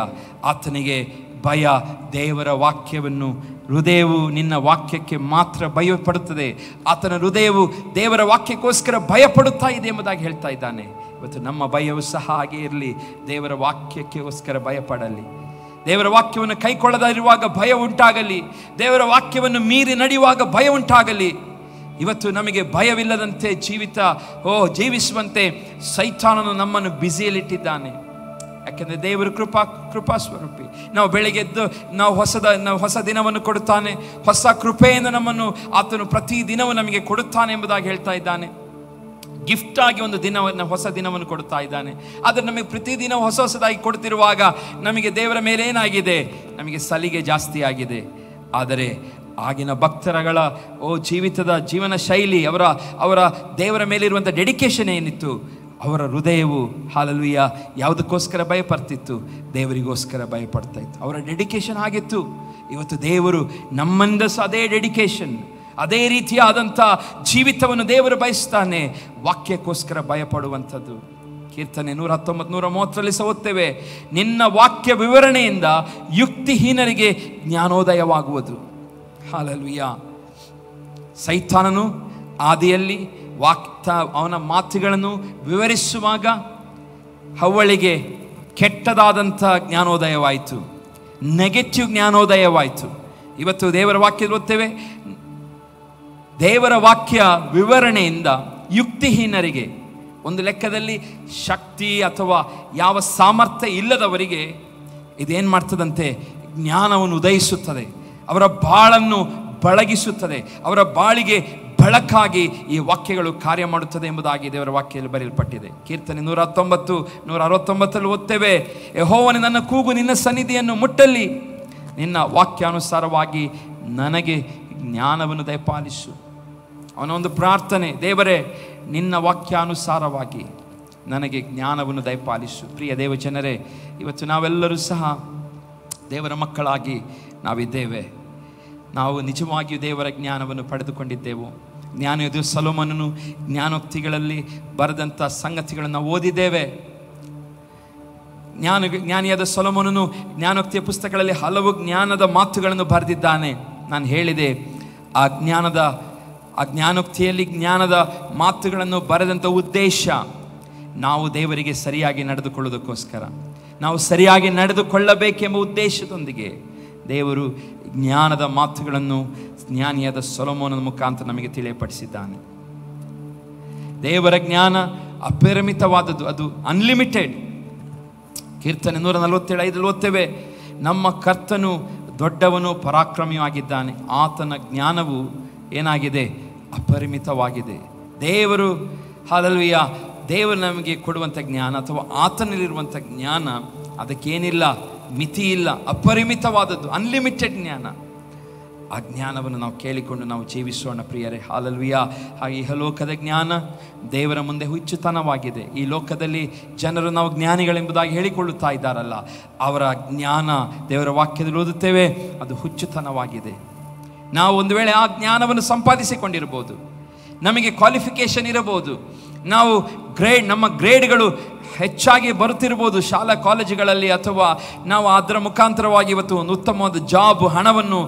ಆತನಿಗೆ ಭಯ ದೇವರ ವಾಕ್ಯವನ್ನು, ಹೃದಯವು ನಿನ್ನ ವಾಕ್ಯಕ್ಕೆ ಮಾತ್ರ ಭಯಪಡುತ್ತದೆ. ಆತನ ಹೃದಯವು ದೇವರ ವಾಕ್ಯಕ್ಕೋಸ್ಕರ ಭಯಪಡುತ್ತಾ ಇದೆ ಎಂಬುದಾಗಿ ಹೇಳ್ತಾ ಇದ್ದಾನೆ. ಇವತ್ತು ನಮ್ಮ ಭಯವು ಸಹ ಹಾಗೆ ಇರಲಿ, ದೇವರ ವಾಕ್ಯಕ್ಕೋಸ್ಕರ ಭಯಪಡಲಿ. ದೇವರ ವಾಕ್ಯವನ್ನು ಕೈಕೊಳ್ಳದಿರುವಾಗ ಭಯ ಉಂಟಾಗಲಿ, ದೇವರ ವಾಕ್ಯವನ್ನು ಮೀರಿ ನಡೆಯುವಾಗ ಭಯ ಉಂಟಾಗಲಿ. ಇವತ್ತು ನಮಗೆ ಭಯವಿಲ್ಲದಂತೆ ಜೀವಿಸುವಂತೆ ಸೈತಾನನು ನಮ್ಮನ್ನು ಬ್ಯುಸಿಯಲ್ಲಿಟ್ಟಿದ್ದಾನೆ. ಯಾಕೆಂದರೆ ದೇವರು ಕೃಪಾ ಸ್ವರೂಪಿ. ನಾವು ಬೆಳಗ್ಗೆ ಎದ್ದು ನಾವು ಹೊಸ ದಿನವನ್ನು ಕೊಡುತ್ತಾನೆ, ಹೊಸ ಕೃಪೆಯಿಂದ ನಮ್ಮನ್ನು ಆತನು ಪ್ರತಿ ದಿನವೂ ನಮಗೆ ಕೊಡುತ್ತಾನೆ ಎಂಬುದಾಗಿ ಹೇಳ್ತಾ ಇದ್ದಾನೆ. ಗಿಫ್ಟ್ ಆಗಿ ಒಂದು ಹೊಸ ದಿನವನ್ನು ಕೊಡುತ್ತಾ ಇದ್ದಾನೆ. ಆದರೆ ನಮಗೆ ಪ್ರತಿದಿನ ಹೊಸದಾಗಿ ಕೊಡ್ತಿರುವಾಗ ನಮಗೆ ದೇವರ ಮೇಲೆ ಏನಾಗಿದೆ? ನಮಗೆ ಸಲಿಗೆ ಜಾಸ್ತಿ ಆಗಿದೆ. ಆದರೆ ಆಗಿನ ಭಕ್ತರಗಳ ಜೀವಿತದ ಜೀವನ ಶೈಲಿ, ಅವರ ದೇವರ ಮೇಲಿರುವಂಥ ಡೆಡಿಕೇಶನ್ ಏನಿತ್ತು, ಅವರ ಹೃದಯವು ಹಲ್ಲೆಲೂಯಾ ಯಾವುದಕ್ಕೋಸ್ಕರ ಭಯಪಡ್ತಿತ್ತು? ದೇವರಿಗೋಸ್ಕರ ಭಯಪಡ್ತಾ ಇತ್ತು. ಅವರ ಡೆಡಿಕೇಶನ್ ಆಗಿತ್ತು. ಇವತ್ತು ದೇವರು ನಮ್ಮಿಂದ ಸಹ ಅದೇ ಡೆಡಿಕೇಶನ್, ಅದೇ ರೀತಿಯಾದಂಥ ಜೀವಿತವನ್ನು ದೇವರು ಬಯಸ್ತಾನೆ, ವಾಕ್ಯಕ್ಕೋಸ್ಕರ ಭಯಪಡುವಂಥದ್ದು. ಕೀರ್ತನೆ 119, 130ರಲ್ಲಿ ಸಹ ಓದ್ತೇವೆ, ನಿನ್ನ ವಾಕ್ಯ ವಿವರಣೆಯಿಂದ ಯುಕ್ತಿಹೀನರಿಗೆ ಜ್ಞಾನೋದಯವಾಗುವುದು. ಹಲ್ಲೆಲೂಯಾ. ಸೈತಾನನು ಆದಿಯಲ್ಲಿ ಅವನ ಮಾತುಗಳನ್ನು ವಿವರಿಸುವಾಗ ಹವ್ವಳಿಗೆ ಕೆಟ್ಟದಾದಂಥ ಜ್ಞಾನೋದಯವಾಯಿತು, ನೆಗೆಟಿವ್ ಜ್ಞಾನೋದಯವಾಯಿತು. ಇವತ್ತು ದೇವರ ವಾಕ್ಯ ಓದ್ತೇವೆ, ದೇವರ ವಾಕ್ಯ ವಿವರಣೆಯಿಂದ ಯುಕ್ತಿಹೀನರಿಗೆ, ಒಂದು ಲೆಕ್ಕದಲ್ಲಿ ಶಕ್ತಿ ಅಥವಾ ಯಾವ ಸಾಮರ್ಥ್ಯ ಇಲ್ಲದವರಿಗೆ ಇದೇನು ಮಾಡ್ತದಂತೆ? ಜ್ಞಾನವನ್ನು ಉದಯಿಸುತ್ತದೆ, ಅವರ ಬಾಳನ್ನು ಬೆಳಗಿಸುತ್ತದೆ, ಅವರ ಬಾಳಿಗೆ ಬೆಳಕಾಗಿ ಈ ವಾಕ್ಯಗಳು ಕಾರ್ಯ ಮಾಡುತ್ತದೆ ಎಂಬುದಾಗಿ ದೇವರ ವಾಕ್ಯದಲ್ಲಿ ಬರೆಯಲ್ಪಟ್ಟಿದೆ. ಕೀರ್ತನೆ 119, 169ರಲ್ಲಿ ಓದ್ತೇವೆ, ಯೆಹೋವನೇ ನನ್ನ ಕೂಗು ನಿನ್ನ ಸನ್ನಿಧಿಯನ್ನು ಮುಟ್ಟಲಿ, ನಿನ್ನ ವಾಕ್ಯಾನುಸಾರವಾಗಿ ನನಗೆ ಜ್ಞಾನವನ್ನು ದಯಪಾಲಿಸು. ಅವನ ಒಂದು ಪ್ರಾರ್ಥನೆ, ದೇವರೇ ನಿನ್ನ ವಾಕ್ಯಾನುಸಾರವಾಗಿ ನನಗೆ ಜ್ಞಾನವನ್ನು ದಯಪಾಲಿಸು. ಪ್ರಿಯ ದೇವಜನರೇ, ಇವತ್ತು ನಾವೆಲ್ಲರೂ ಸಹ ದೇವರ ಮಕ್ಕಳಾಗಿ ನಾವಿದ್ದೇವೆ. ನಾವು ನಿಜವಾಗಿಯೂ ದೇವರ ಜ್ಞಾನವನ್ನು ಪಡೆದುಕೊಂಡಿದ್ದೆವು. ಜ್ಞಾನದ ಸೊಲೊಮೋನನು ಜ್ಞಾನೋಕ್ತಿಗಳಲ್ಲಿ ಬರೆದಂಥ ಸಂಗತಿಗಳನ್ನು ನಾವು ಓದಿದ್ದೇವೆ. ಜ್ಞಾನಿಯಾದ ಸೊಲೊಮೋನನು ಜ್ಞಾನೋಕ್ತಿಯ ಪುಸ್ತಕಗಳಲ್ಲಿ ಹಲವು ಜ್ಞಾನದ ಮಾತುಗಳನ್ನು ಬರೆದಿದ್ದಾನೆ. ನಾನು ಹೇಳಿದೆ, ಆ ಜ್ಞಾನೋಕ್ತಿಯಲ್ಲಿ ಜ್ಞಾನದ ಮಾತುಗಳನ್ನು ಬರೆದಂಥ ಉದ್ದೇಶ ನಾವು ದೇವರಿಗೆ ಸರಿಯಾಗಿ ನಡೆದುಕೊಳ್ಳೋದಕ್ಕೋಸ್ಕರ, ನಾವು ಸರಿಯಾಗಿ ನಡೆದುಕೊಳ್ಳಬೇಕೆಂಬ ಉದ್ದೇಶದೊಂದಿಗೆ ದೇವರು ಜ್ಞಾನದ ಮಾತುಗಳನ್ನು ಜ್ಞಾನಿಯಾದ ಸೊಲೊಮೋನನ ಮುಖಾಂತರ ನಮಗೆ ತಿಳಿಯಪಡಿಸಿದ್ದಾನೆ. ದೇವರ ಜ್ಞಾನ ಅಪರಿಮಿತವಾದದ್ದು, ಅದು ಅನ್ಲಿಮಿಟೆಡ್. ಕೀರ್ತನೆ 147 ಓದ್ತೇವೆ, ನಮ್ಮ ಕರ್ತನು ದೊಡ್ಡವನು ಪರಾಕ್ರಮಿಯೂ ಆಗಿದ್ದಾನೆ, ಆತನ ಜ್ಞಾನವು ಏನಾಗಿದೆ? ಅಪರಿಮಿತವಾಗಿದೆ. ದೇವರು ಹಲ್ಲೆಲೂಯಾ, ದೇವರು ನಮಗೆ ಕೊಡುವಂಥ ಜ್ಞಾನ ಅಥವಾ ಆತನಲ್ಲಿರುವಂಥ ಜ್ಞಾನ ಅದಕ್ಕೇನಿಲ್ಲ, ಮಿತಿ ಇಲ್ಲ, ಅಪರಿಮಿತವಾದದ್ದು, ಅನ್ಲಿಮಿಟೆಡ್ ಜ್ಞಾನ. ಆ ಜ್ಞಾನವನ್ನು ನಾವು ಕೇಳಿಕೊಂಡು ನಾವು ಜೀವಿಸೋಣ ಪ್ರಿಯರೇ. ಹಾಲೆಲೂಯಾ. ಹಾಗೆ ಇಹಲೋಕದ ಜ್ಞಾನ ದೇವರ ಮುಂದೆ ಹುಚ್ಚುತನವಾಗಿದೆ. ಈ ಲೋಕದಲ್ಲಿ ಜನರು ನಾವು ಜ್ಞಾನಿಗಳೆಂಬುದಾಗಿ ಹೇಳಿಕೊಳ್ಳುತ್ತಾ ಇದ್ದಾರಲ್ಲ, ಅವರ ಜ್ಞಾನ ದೇವರ ವಾಕ್ಯದಲ್ಲಿ ಓದುತ್ತೇವೆ, ಅದು ಹುಚ್ಚುತನವಾಗಿದೆ. ನಾವು ಒಂದು ವೇಳೆ ಆ ಜ್ಞಾನವನ್ನು ಸಂಪಾದಿಸಿಕೊಂಡಿರ್ಬೋದು, ನಮಗೆ ಕ್ವಾಲಿಫಿಕೇಷನ್ ಇರಬಹುದು, ನಾವು ನಮ್ಮ ಗ್ರೇಡ್ಗಳು ಹೆಚ್ಚಾಗಿ ಬರುತ್ತಿರ್ಬೋದು ಶಾಲಾ ಕಾಲೇಜುಗಳಲ್ಲಿ, ಅಥವಾ ನಾವು ಅದರ ಮುಖಾಂತರವಾಗಿ ಇವತ್ತು ಒಂದು ಉತ್ತಮವಾದ ಜಾಬ್, ಹಣವನ್ನು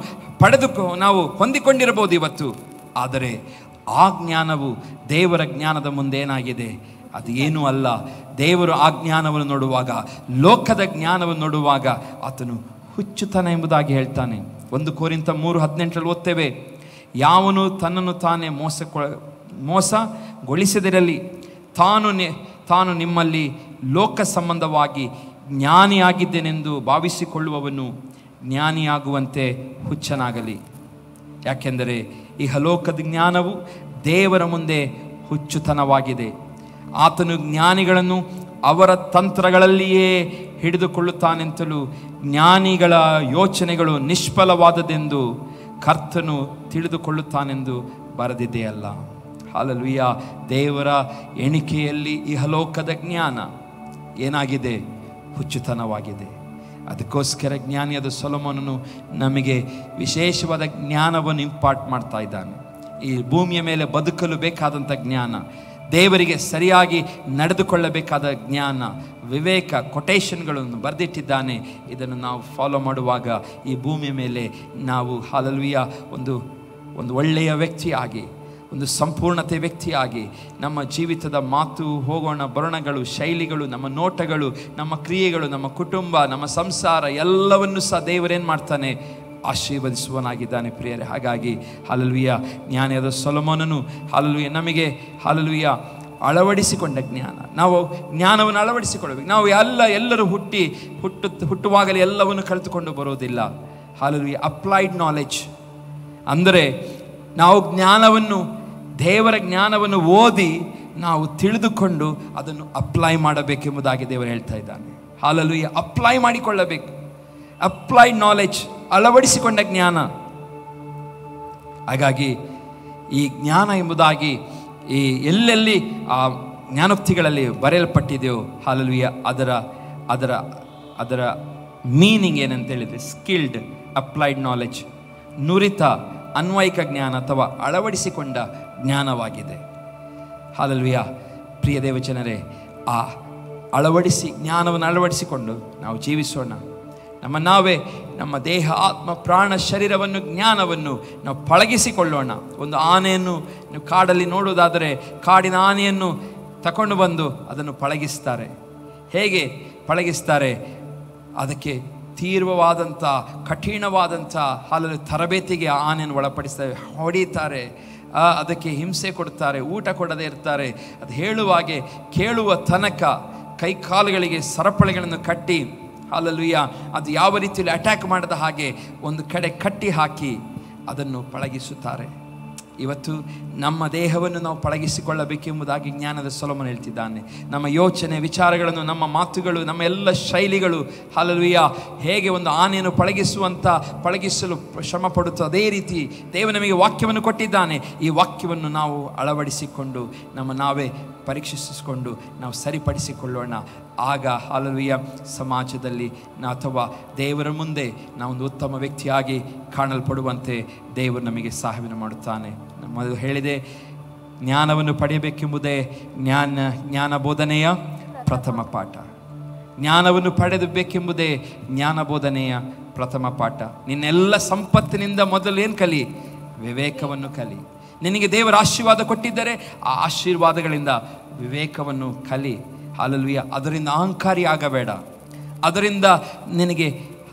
ಪಡೆದು ನಾವು ಹೊಂದಿಕೊಂಡಿರಬಹುದು ಇವತ್ತು. ಆದರೆ ಆ ಜ್ಞಾನವು ದೇವರ ಜ್ಞಾನದ ಮುಂದೆ ಏನಾಗಿದೆ? ಅದು ಏನೂ ಅಲ್ಲ. ದೇವರು ಆ ಜ್ಞಾನವನ್ನು ನೋಡುವಾಗ, ಲೋಕದ ಜ್ಞಾನವನ್ನು ನೋಡುವಾಗ ಆತನು ಹುಚ್ಚುತನ ಎಂಬುದಾಗಿ ಹೇಳ್ತಾನೆ. 1 ಕೊರಿಂಥ 3:18 ಓದ್ತೇವೆ, ಯಾವನು ತನ್ನನ್ನು ತಾನೇ ಮೋಸಗೊಳಿಸದಿರಲಿ, ತಾನು ನಿಮ್ಮಲ್ಲಿ ಲೋಕ ಸಂಬಂಧವಾಗಿ ಜ್ಞಾನಿಯಾಗಿದ್ದೇನೆಂದು ಭಾವಿಸಿಕೊಳ್ಳುವವನು ಜ್ಞಾನಿಯಾಗುವಂತೆ ಹುಚ್ಚನಾಗಲಿ. ಯಾಕೆಂದರೆ ಇಹಲೋಕದ ಜ್ಞಾನವು ದೇವರ ಮುಂದೆ ಹುಚ್ಚುತನವಾಗಿದೆ. ಆತನು ಜ್ಞಾನಿಗಳನ್ನು ಅವರ ತಂತ್ರಗಳಲ್ಲಿಯೇ ಹಿಡಿದುಕೊಳ್ಳುತ್ತಾನೆಂತಲೂ ಜ್ಞಾನಿಗಳ ಯೋಚನೆಗಳು ನಿಷ್ಫಲವಾದದೆಂದು ಕರ್ತನು ತಿಳಿದುಕೊಳ್ಳುತ್ತಾನೆಂದು ಬರೆದಿದೆಯಲ್ಲ. ಹಾಲೆಲೂಯಾ. ದೇವರ ಎಣಿಕೆಯಲ್ಲಿ ಇಹಲೋಕದ ಜ್ಞಾನ ಏನಾಗಿದೆ? ಹುಚ್ಚುತನವಾಗಿದೆ. ಅದಕ್ಕೋಸ್ಕರ ಜ್ಞಾನಿಯಾದ ಸೊಲೊಮೋನನು ನಮಗೆ ವಿಶೇಷವಾದ ಜ್ಞಾನವನ್ನು ಇಂಪಾರ್ಟ್ ಮಾಡ್ತಾ ಇದ್ದಾನೆ. ಈ ಭೂಮಿಯ ಮೇಲೆ ಬದುಕಲು ಬೇಕಾದಂಥ ಜ್ಞಾನ, ದೇವರಿಗೆ ಸರಿಯಾಗಿ ನಡೆದುಕೊಳ್ಳಬೇಕಾದ ಜ್ಞಾನ, ವಿವೇಕ, ಕೊಟೇಶನ್ಗಳನ್ನು ಬರೆದಿಟ್ಟಿದ್ದಾನೆ. ಇದನ್ನು ನಾವು ಫಾಲೋ ಮಾಡುವಾಗ ಈ ಭೂಮಿಯ ಮೇಲೆ ನಾವು ಹಾಲೆಲೂಯಾ ಒಂದು ಒಳ್ಳೆಯ ವ್ಯಕ್ತಿಯಾಗಿ, ಒಂದು ಸಂಪೂರ್ಣತೆ ವ್ಯಕ್ತಿಯಾಗಿ, ನಮ್ಮ ಜೀವಿತದ ಮಾತು, ಹೋಗೋಣ ಬರೋಣಗಳು, ಶೈಲಿಗಳು, ನಮ್ಮ ನೋಟಗಳು, ನಮ್ಮ ಕ್ರಿಯೆಗಳು, ನಮ್ಮ ಕುಟುಂಬ, ನಮ್ಮ ಸಂಸಾರ ಎಲ್ಲವನ್ನೂ ಸಹ ದೇವರೇನು ಮಾಡ್ತಾನೆ? ಆಶೀರ್ವದಿಸುವನಾಗಿದ್ದಾನೆ ಪ್ರಿಯರೇ. ಹಾಗಾಗಿ ಹಾಲೆಲೂಯಾ, ಜ್ಞಾನಿಯಾದ ಸೊಲೊಮೋನನು ಹಾಲೆಲೂಯಾ ನಮಗೆ ಹಾಲೆಲೂಯಾ ಅಳವಡಿಸಿಕೊಂಡ ಜ್ಞಾನ, ನಾವು ಜ್ಞಾನವನ್ನು ಅಳವಡಿಸಿಕೊಳ್ಳಬೇಕು. ನಾವು ಎಲ್ಲರೂ ಹುಟ್ಟುವಾಗಲೇ ಎಲ್ಲವನ್ನು ಕಲಿತುಕೊಂಡು ಬರೋದಿಲ್ಲ. ಹಾಲೆಲೂಯಾ. ಅಪ್ಲೈಡ್ ನಾಲೆಡ್ಜ್ ಅಂದರೆ ನಾವು ಜ್ಞಾನವನ್ನು, ದೇವರ ಜ್ಞಾನವನ್ನು ಓದಿ ನಾವು ತಿಳಿದುಕೊಂಡು ಅದನ್ನು ಅಪ್ಲೈ ಮಾಡಬೇಕೆಂಬುದಾಗಿ ದೇವರು ಹೇಳ್ತಾ ಇದ್ದಾನೆ. ಹಾಲೆಲೂಯಾ. ಅಪ್ಲೈ ಮಾಡಿಕೊಳ್ಳಬೇಕು. ಅಪ್ಲೈಡ್ ನಾಲೆಡ್ಜ್, ಅಳವಡಿಸಿಕೊಂಡ ಜ್ಞಾನ. ಹಾಗಾಗಿ ಈ ಜ್ಞಾನ ಎಂಬುದಾಗಿ ಈ ಎಲ್ಲೆಲ್ಲಿ ಆ ಜ್ಞಾನೋಕ್ತಿಗಳಲ್ಲಿ ಬರೆಯಲ್ಪಟ್ಟಿದೆಯೋ ಹಾಲೆಲೂಯಾ, ಅದರ ಮೀನಿಂಗ್ ಏನಂತ ಹೇಳಿದರೆ ಸ್ಕಿಲ್ಡ್ ಅಪ್ಲೈಡ್ ನಾಲೆಡ್ಜ್, ನುರಿತ ಅನ್ವಯಿಕ ಜ್ಞಾನ ಅಥವಾ ಅಳವಡಿಸಿಕೊಂಡ ಜ್ಞಾನವಾಗಿದೆ. ಹಾಲೆಲೂಯಾ. ಪ್ರಿಯ ದೇವಜನರೇ, ಆ ಜ್ಞಾನವನ್ನು ಅಳವಡಿಸಿಕೊಂಡು ನಾವು ಜೀವಿಸೋಣ. ನಾವೇ ನಮ್ಮ ದೇಹ, ಆತ್ಮ, ಪ್ರಾಣ, ಶರೀರವನ್ನು, ಜ್ಞಾನವನ್ನು ನಾವು ಪಳಗಿಸಿಕೊಳ್ಳೋಣ. ಒಂದು ಆನೆಯನ್ನು ನೀವು ಕಾಡಲ್ಲಿ ನೋಡುವುದಾದರೆ, ಕಾಡಿನ ಆನೆಯನ್ನು ತಗೊಂಡು ಬಂದು ಅದನ್ನು ಪಳಗಿಸ್ತಾರೆ. ಹೇಗೆ ಪಳಗಿಸ್ತಾರೆ? ಅದಕ್ಕೆ ತೀವ್ರವಾದಂಥ, ಕಠಿಣವಾದಂಥ ತರಬೇತಿಗೆ ಆನೆಯನ್ನು ಒಳಪಡಿಸ್ತಾರೆ, ಹೊಡೀತಾರೆ, ಅದಕ್ಕೆ ಹಿಂಸೆ ಕೊಡ್ತಾರೆ, ಊಟ ಕೊಡದೇ ಇರ್ತಾರೆ. ಅದು ಹೇಳುವಾಗೆ ಕೇಳುವ ತನಕ ಕೈಕಾಲುಗಳಿಗೆ ಸರಪಳಿಗಳನ್ನು ಕಟ್ಟಿ ಹಾಲೆಲೂಯಾ ಅದು ಯಾವ ರೀತಿಯಲ್ಲಿ ಅಟ್ಯಾಕ್ ಮಾಡದ ಹಾಗೆ ಒಂದು ಕಡೆ ಕಟ್ಟಿ ಹಾಕಿ ಅದನ್ನು ಪಳಗಿಸುತ್ತಾರೆ. ಇವತ್ತು ನಮ್ಮ ದೇಹವನ್ನು ನಾವು ಪಳಗಿಸಿಕೊಳ್ಳಬೇಕೆಂಬುದಾಗಿ ಜ್ಞಾನದ ಸೊಲೊಮೋನ ಹೇಳ್ತಿದ್ದಾನೆ. ನಮ್ಮ ಯೋಚನೆ, ವಿಚಾರಗಳನ್ನು, ನಮ್ಮ ಮಾತುಗಳು, ನಮ್ಮ ಎಲ್ಲ ಶೈಲಿಗಳು ಹಾಲೆಲೂಯಾ ಹೇಗೆ ಒಂದು ಆನೆಯನ್ನು ಪಳಗಿಸಲು ಶ್ರಮ ಪಡುತ್ತೋ ಅದೇ ರೀತಿ ದೇವರು ನಮಗೆ ವಾಕ್ಯವನ್ನು ಕೊಟ್ಟಿದ್ದಾನೆ. ಈ ವಾಕ್ಯವನ್ನು ನಾವು ಅಳವಡಿಸಿಕೊಂಡು ನಾವೇ ಪರೀಕ್ಷಿಸಿಕೊಂಡು ನಾವು ಸರಿಪಡಿಸಿಕೊಳ್ಳೋಣ. ಆಗ ಹಾಲೆಲೂಯಾ ಸಮಾಜದಲ್ಲಿ ಅಥವಾ ದೇವರ ಮುಂದೆ ನಾವೊಂದು ಉತ್ತಮ ವ್ಯಕ್ತಿಯಾಗಿ ಕಾಣಲ್ಪಡುವಂತೆ ದೇವರು ನಮಗೆ ಸಹಾಯವನ್ನು ಮಾಡುತ್ತಾನೆ. ಮೊದಲು ಹೇಳಿದೆ, ಜ್ಞಾನವನ್ನು ಪಡೆಯಬೇಕೆಂಬುದೇ ಜ್ಞಾನ ಬೋಧನೆಯ ಪ್ರಥಮ ಪಾಠ. ಜ್ಞಾನವನ್ನು ಪಡೆಯಬೇಕೆಂಬುದೇ ಜ್ಞಾನ ಬೋಧನೆಯ ಪ್ರಥಮ ಪಾಠ. ನಿನ್ನೆಲ್ಲ ಸಂಪತ್ತಿನಿಂದ ಮೊದಲು ಏನು ಕಲಿ? ವಿವೇಕವನ್ನು ಕಲಿ. ನಿನಗೆ ದೇವರ ಆಶೀರ್ವಾದ ಕೊಟ್ಟಿದ್ದರೆ ಆ ಆಶೀರ್ವಾದಗಳಿಂದ ವಿವೇಕವನ್ನು ಕಲಿ. ಹಾಲೆಲೂಯಾ. ಅದರಿಂದ ಅಹಂಕಾರಿ ಆಗಬೇಡ.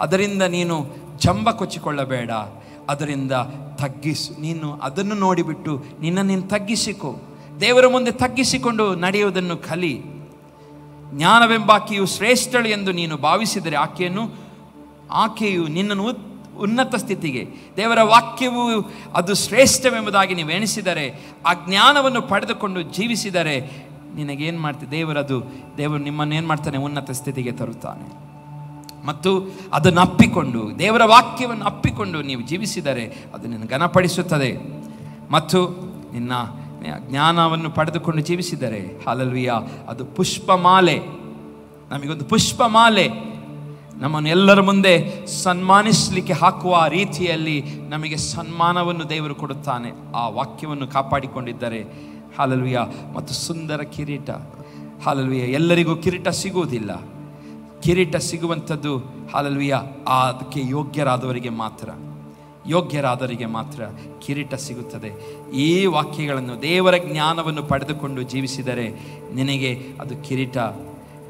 ಅದರಿಂದ ನೀನು ಜಂಬ ಕೊಚ್ಚಿಕೊಳ್ಳಬೇಡ. ಅದರಿಂದ ನೀನು ಅದನ್ನು ನೋಡಿಬಿಟ್ಟು ನೀನು ತಗ್ಗಿಸಿಕೊ. ದೇವರ ಮುಂದೆ ತಗ್ಗಿಸಿಕೊಂಡು ನಡೆಯುವುದನ್ನು ಕಲಿ. ಜ್ಞಾನವೆಂಬಾಕೆಯು ಶ್ರೇಷ್ಠಳು ಎಂದು ನೀನು ಭಾವಿಸಿದರೆ ಆಕೆಯು ನಿನ್ನನ್ನು ಉನ್ನತ ಸ್ಥಿತಿಗೆ, ದೇವರ ವಾಕ್ಯವು ಅದು ಶ್ರೇಷ್ಠವೆಂಬುದಾಗಿ ನೀವು ಎಣಿಸಿದರೆ, ಆ ಜ್ಞಾನವನ್ನು ಪಡೆದುಕೊಂಡು ಜೀವಿಸಿದರೆ ನಿನಗೇನು ಮಾಡ್ತೀವಿ? ದೇವರು ನಿಮ್ಮನ್ನು ಏನು ಮಾಡ್ತಾನೆ? ಉನ್ನತ ಸ್ಥಿತಿಗೆ ತರುತ್ತಾನೆ. ಮತ್ತು ಅದನ್ನು ಅಪ್ಪಿಕೊಂಡು, ದೇವರ ವಾಕ್ಯವನ್ನು ಅಪ್ಪಿಕೊಂಡು ನೀವು ಜೀವಿಸಿದರೆ ಅದು ನಿನ್ನ ಘನಪಡಿಸುತ್ತದೆ. ಮತ್ತು ನಿನ್ನ ಜ್ಞಾನವನ್ನು ಪಡೆದುಕೊಂಡು ಜೀವಿಸಿದರೆ ಹಲ್ಲೆಲೂಯಾ, ಅದು ಪುಷ್ಪಮಾಲೆ, ನಮಗೊಂದು ಪುಷ್ಪಮಾಲೆ, ನಮ್ಮನ್ನು ಎಲ್ಲರ ಮುಂದೆ ಸನ್ಮಾನಿಸಲಿಕ್ಕೆ ಹಾಕುವ ರೀತಿಯಲ್ಲಿ ನಮಗೆ ಸನ್ಮಾನವನ್ನು ದೇವರು ಕೊಡುತ್ತಾನೆ. ಆ ವಾಕ್ಯವನ್ನು ಕಾಪಾಡಿಕೊಂಡಿದ್ದರೆ ಹಲ್ಲೆಲೂಯಾ. ಮತ್ತು ಸುಂದರ ಕಿರೀಟ, ಹಲ್ಲೆಲೂಯಾ. ಎಲ್ಲರಿಗೂ ಕಿರೀಟ ಸಿಗುವುದಿಲ್ಲ. ಕಿರೀಟ ಸಿಗುವಂಥದ್ದು ಹಲ್ಲೆಲೂಯಾ ಅದಕ್ಕೆ ಯೋಗ್ಯರಾದವರಿಗೆ ಮಾತ್ರ ಕಿರೀಟ ಸಿಗುತ್ತದೆ. ಈ ವಾಕ್ಯಗಳನ್ನು, ದೇವರ ಜ್ಞಾನವನ್ನು ಪಡೆದುಕೊಂಡು ಜೀವಿಸಿದರೆ ನಿನಗೆ ಅದು ಕಿರೀಟ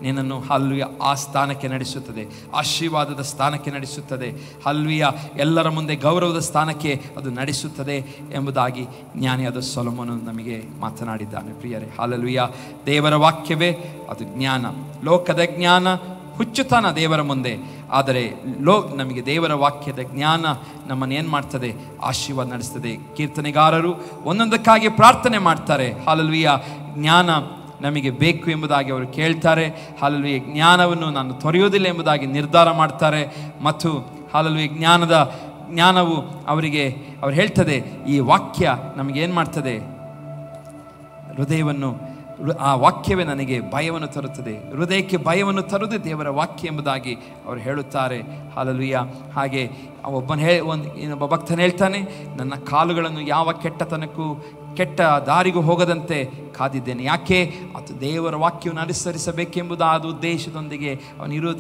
ನಿನ್ನನ್ನು ಹಲ್ಲೆಲೂಯಾ ಆ ಸ್ಥಾನಕ್ಕೆ ನಡೆಸುತ್ತದೆ, ಆಶೀರ್ವಾದದ ಸ್ಥಾನಕ್ಕೆ ನಡೆಸುತ್ತದೆ. ಹಲ್ಲೆಲೂಯಾ ಎಲ್ಲರ ಮುಂದೆ ಗೌರವದ ಸ್ಥಾನಕ್ಕೆ ಅದು ನಡೆಸುತ್ತದೆ ಎಂಬುದಾಗಿ ಜ್ಞಾನಿಯಾದ ಸೊಲೊಮೋನನು ನಮಗೆ ಮಾತನಾಡಿದ್ದಾನೆ. ಪ್ರಿಯರೇ, ಹಲ್ಲೆಲೂಯಾ. ದೇವರ ವಾಕ್ಯವೇ ಅದು ಜ್ಞಾನ. ಲೋಕದ ಜ್ಞಾನ ಹುಚ್ಚುತನ ದೇವರ ಮುಂದೆ. ಆದರೆ ನಮಗೆ ದೇವರ ವಾಕ್ಯದ ಜ್ಞಾನ ನಮ್ಮನ್ನು ಏನು ಮಾಡ್ತದೆ? ಆಶೀರ್ವಾದ ನಡೆಸ್ತದೆ. ಕೀರ್ತನೆಗಾರರು ಒಂದೊಂದಕ್ಕಾಗಿ ಪ್ರಾರ್ಥನೆ ಮಾಡ್ತಾರೆ. ಹಲ್ಲೆಲೂಯಾ, ಜ್ಞಾನ ನಮಗೆ ಬೇಕು ಎಂಬುದಾಗಿ ಅವರು ಕೇಳ್ತಾರೆ. ಹಲ್ಲೆಲೂಯಾ, ಜ್ಞಾನವನ್ನು ನಾನು ತೊರೆಯುವುದಿಲ್ಲ ಎಂಬುದಾಗಿ ನಿರ್ಧಾರ ಮಾಡ್ತಾರೆ. ಮತ್ತು ಹಲ್ಲೆಲೂಯಾ ಜ್ಞಾನವು ಅವ್ರು ಹೇಳ್ತದೆ, ಈ ವಾಕ್ಯ ನಮಗೇನು ಮಾಡ್ತದೆ? ಹೃದಯವನ್ನು, ಆ ವಾಕ್ಯವೇ ನನಗೆ ಭಯವನ್ನು ತರುತ್ತದೆ. ಹೃದಯಕ್ಕೆ ಭಯವನ್ನು ತರುವುದು ದೇವರ ವಾಕ್ಯ ಎಂಬುದಾಗಿ ಅವರು ಹೇಳುತ್ತಾರೆ. ಹಲ್ಲೆಲೂಯಾ. ಹಾಗೆ ಇನ್ನೊಬ್ಬ ಭಕ್ತನು ಹೇಳ್ತಾನೆ, ನನ್ನ ಕಾಲುಗಳನ್ನು ಯಾವ ಕೆಟ್ಟತನಕ್ಕೂ ಕೆಟ್ಟ ದಾರಿಗೂ ಹೋಗದಂತೆ ಕಾದಿದ್ದೇನೆ. ಯಾಕೆ? ಅದು ದೇವರ ವಾಕ್ಯವನ್ನು ಅನುಸರಿಸಬೇಕೆಂಬುದಾದ ಉದ್ದೇಶದೊಂದಿಗೆ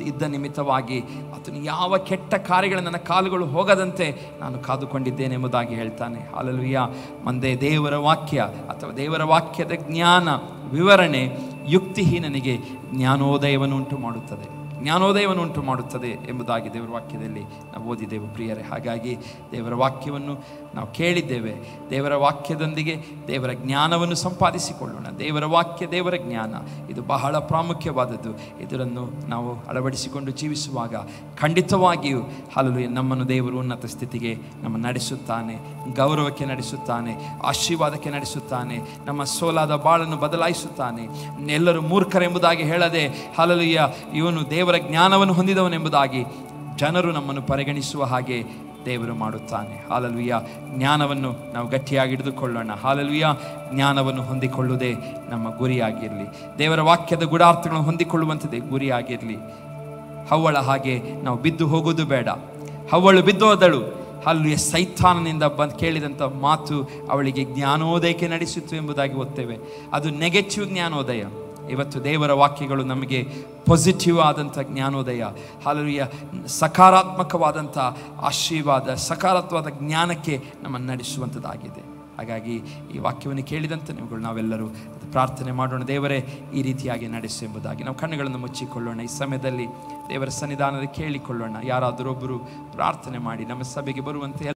ಇದ್ದ ನಿಮಿತ್ತವಾಗಿ ಆತನು ಯಾವ ಕೆಟ್ಟ ಕಾರ್ಯಗಳು ನನ್ನ ಕಾಲುಗಳು ಹೋಗದಂತೆ ನಾನು ಕಾದುಕೊಂಡಿದ್ದೇನೆ ಎಂಬುದಾಗಿ ಹೇಳ್ತಾನೆ. ಹಲ್ಲೆಲೂಯಾ. ಮುಂದೆ ದೇವರ ವಾಕ್ಯ ಅಥವಾ ದೇವರ ವಾಕ್ಯದ ಜ್ಞಾನ ವಿವರಣೆ ಯುಕ್ತಿಹೀನನಿಗೆ ಜ್ಞಾನೋದಯವನ್ನು ಉಂಟು ಮಾಡುತ್ತದೆ ಎಂಬುದಾಗಿ ದೇವರ ವಾಕ್ಯದಲ್ಲಿ ನಾವು ಓದಿದ್ದೇವೆ. ಪ್ರಿಯರೇ, ಹಾಗಾಗಿ ದೇವರ ವಾಕ್ಯವನ್ನು ನಾವು ಕೇಳಿದ್ದೇವೆ. ದೇವರ ವಾಕ್ಯದೊಂದಿಗೆ ದೇವರ ಜ್ಞಾನವನ್ನು ಸಂಪಾದಿಸಿಕೊಳ್ಳೋಣ. ದೇವರ ವಾಕ್ಯ, ದೇವರ ಜ್ಞಾನ ಇದು ಬಹಳ ಪ್ರಾಮುಖ್ಯವಾದದ್ದು. ಇದನ್ನು ನಾವು ಅಳವಡಿಸಿಕೊಂಡು ಜೀವಿಸುವಾಗ ಖಂಡಿತವಾಗಿಯೂ ಹಲ್ಲೆಲೂಯಾ ನಮ್ಮನ್ನು ದೇವರು ಉನ್ನತ ಸ್ಥಿತಿಗೆ ನಡೆಸುತ್ತಾನೆ, ಗೌರವಕ್ಕೆ ನಡೆಸುತ್ತಾನೆ, ಆಶೀರ್ವಾದಕ್ಕೆ ನಡೆಸುತ್ತಾನೆ, ನಮ್ಮ ಸೋಲಾದ ಬಾಳನ್ನು ಬದಲಾಯಿಸುತ್ತಾನೆ. ಎಲ್ಲರೂ ಮೂರ್ಖರೆಂಬುದಾಗಿ ಹೇಳದೆ ಹಲ್ಲೆಲೂಯಾ ಇವನು ದೇವರ ಜ್ಞಾನವನ್ನು ಹೊಂದಿದವನೆಂಬುದಾಗಿ ಜನರು ನಮ್ಮನ್ನು ಪರಿಗಣಿಸುವ ಹಾಗೆ ದೇವರು ಮಾಡುತ್ತಾನೆ. ಹಲ್ಲೆಲೂಯಾ. ಜ್ಞಾನವನ್ನು ನಾವು ಗಟ್ಟಿಯಾಗಿ ಹಿಡಿದುಕೊಳ್ಳೋಣ. ಹಲ್ಲೆಲೂಯಾ. ಜ್ಞಾನವನ್ನು ಹೊಂದಿಕೊಳ್ಳುವುದೇ ನಮ್ಮ ಗುರಿಯಾಗಿರಲಿ. ದೇವರ ವಾಕ್ಯದ ಗೂಢಾರ್ಥಗಳನ್ನು ಹೊಂದಿಕೊಳ್ಳುವಂಥದ್ದೇ ಗುರಿಯಾಗಿರಲಿ. ಹವ್ವಳ ಹಾಗೆ ನಾವು ಬಿದ್ದು ಹೋಗುವುದು ಬೇಡ. ಹವ್ವಳು ಬಿದ್ದು ಹೋದಳು. ಹಲ್ಲೆಲೂಯಾ. ಸೈತಾನನಿಂದ ಕೇಳಿದಂಥ ಮಾತು ಅವಳಿಗೆ ಜ್ಞಾನೋದಯಕ್ಕೆ ನಡೆಸಿತು ಎಂಬುದಾಗಿ ಓದ್ತೇವೆ. ಅದು ನೆಗೆಟಿವ್ ಜ್ಞಾನೋದಯ. ಇವತ್ತು ದೇವರ ವಾಕ್ಯಗಳು ನಮಗೆ ಪಾಸಿಟಿವ್ ಆದಂಥ ಜ್ಞಾನೋದಯ, ಹಲ್ಲೆಲೂಯಾ, ಸಕಾರಾತ್ಮಕವಾದಂಥ ಆಶೀರ್ವಾದ, ಸಕಾರಾತ್ಮಕವಾದ ಜ್ಞಾನಕ್ಕೆ ನಮ್ಮನ್ನು ನಡೆಸುವಂಥದ್ದಾಗಿದೆ. ಹಾಗಾಗಿ ಈ ವಾಕ್ಯವನ್ನು ಕೇಳಿದಂಥ ನೀವುಗಳು ನಾವೆಲ್ಲರೂ ಅದು ಪ್ರಾರ್ಥನೆ ಮಾಡೋಣ. ದೇವರೇ ಈ ರೀತಿಯಾಗಿ ನಡೆಸು ಎಂಬುದಾಗಿ ನಾವು ಕಣ್ಣುಗಳನ್ನು ಮುಚ್ಚಿಕೊಳ್ಳೋಣ. ಈ ಸಮಯದಲ್ಲಿ ದೇವರ ಸನ್ನಿಧಾನದಲ್ಲಿ ಕೇಳಿಕೊಳ್ಳೋಣ. ಯಾರಾದರೊಬ್ಬರು ಪ್ರಾರ್ಥನೆ ಮಾಡಿ ನಮ್ಮ ಸಭೆಗೆ ಬರುವಂತೆ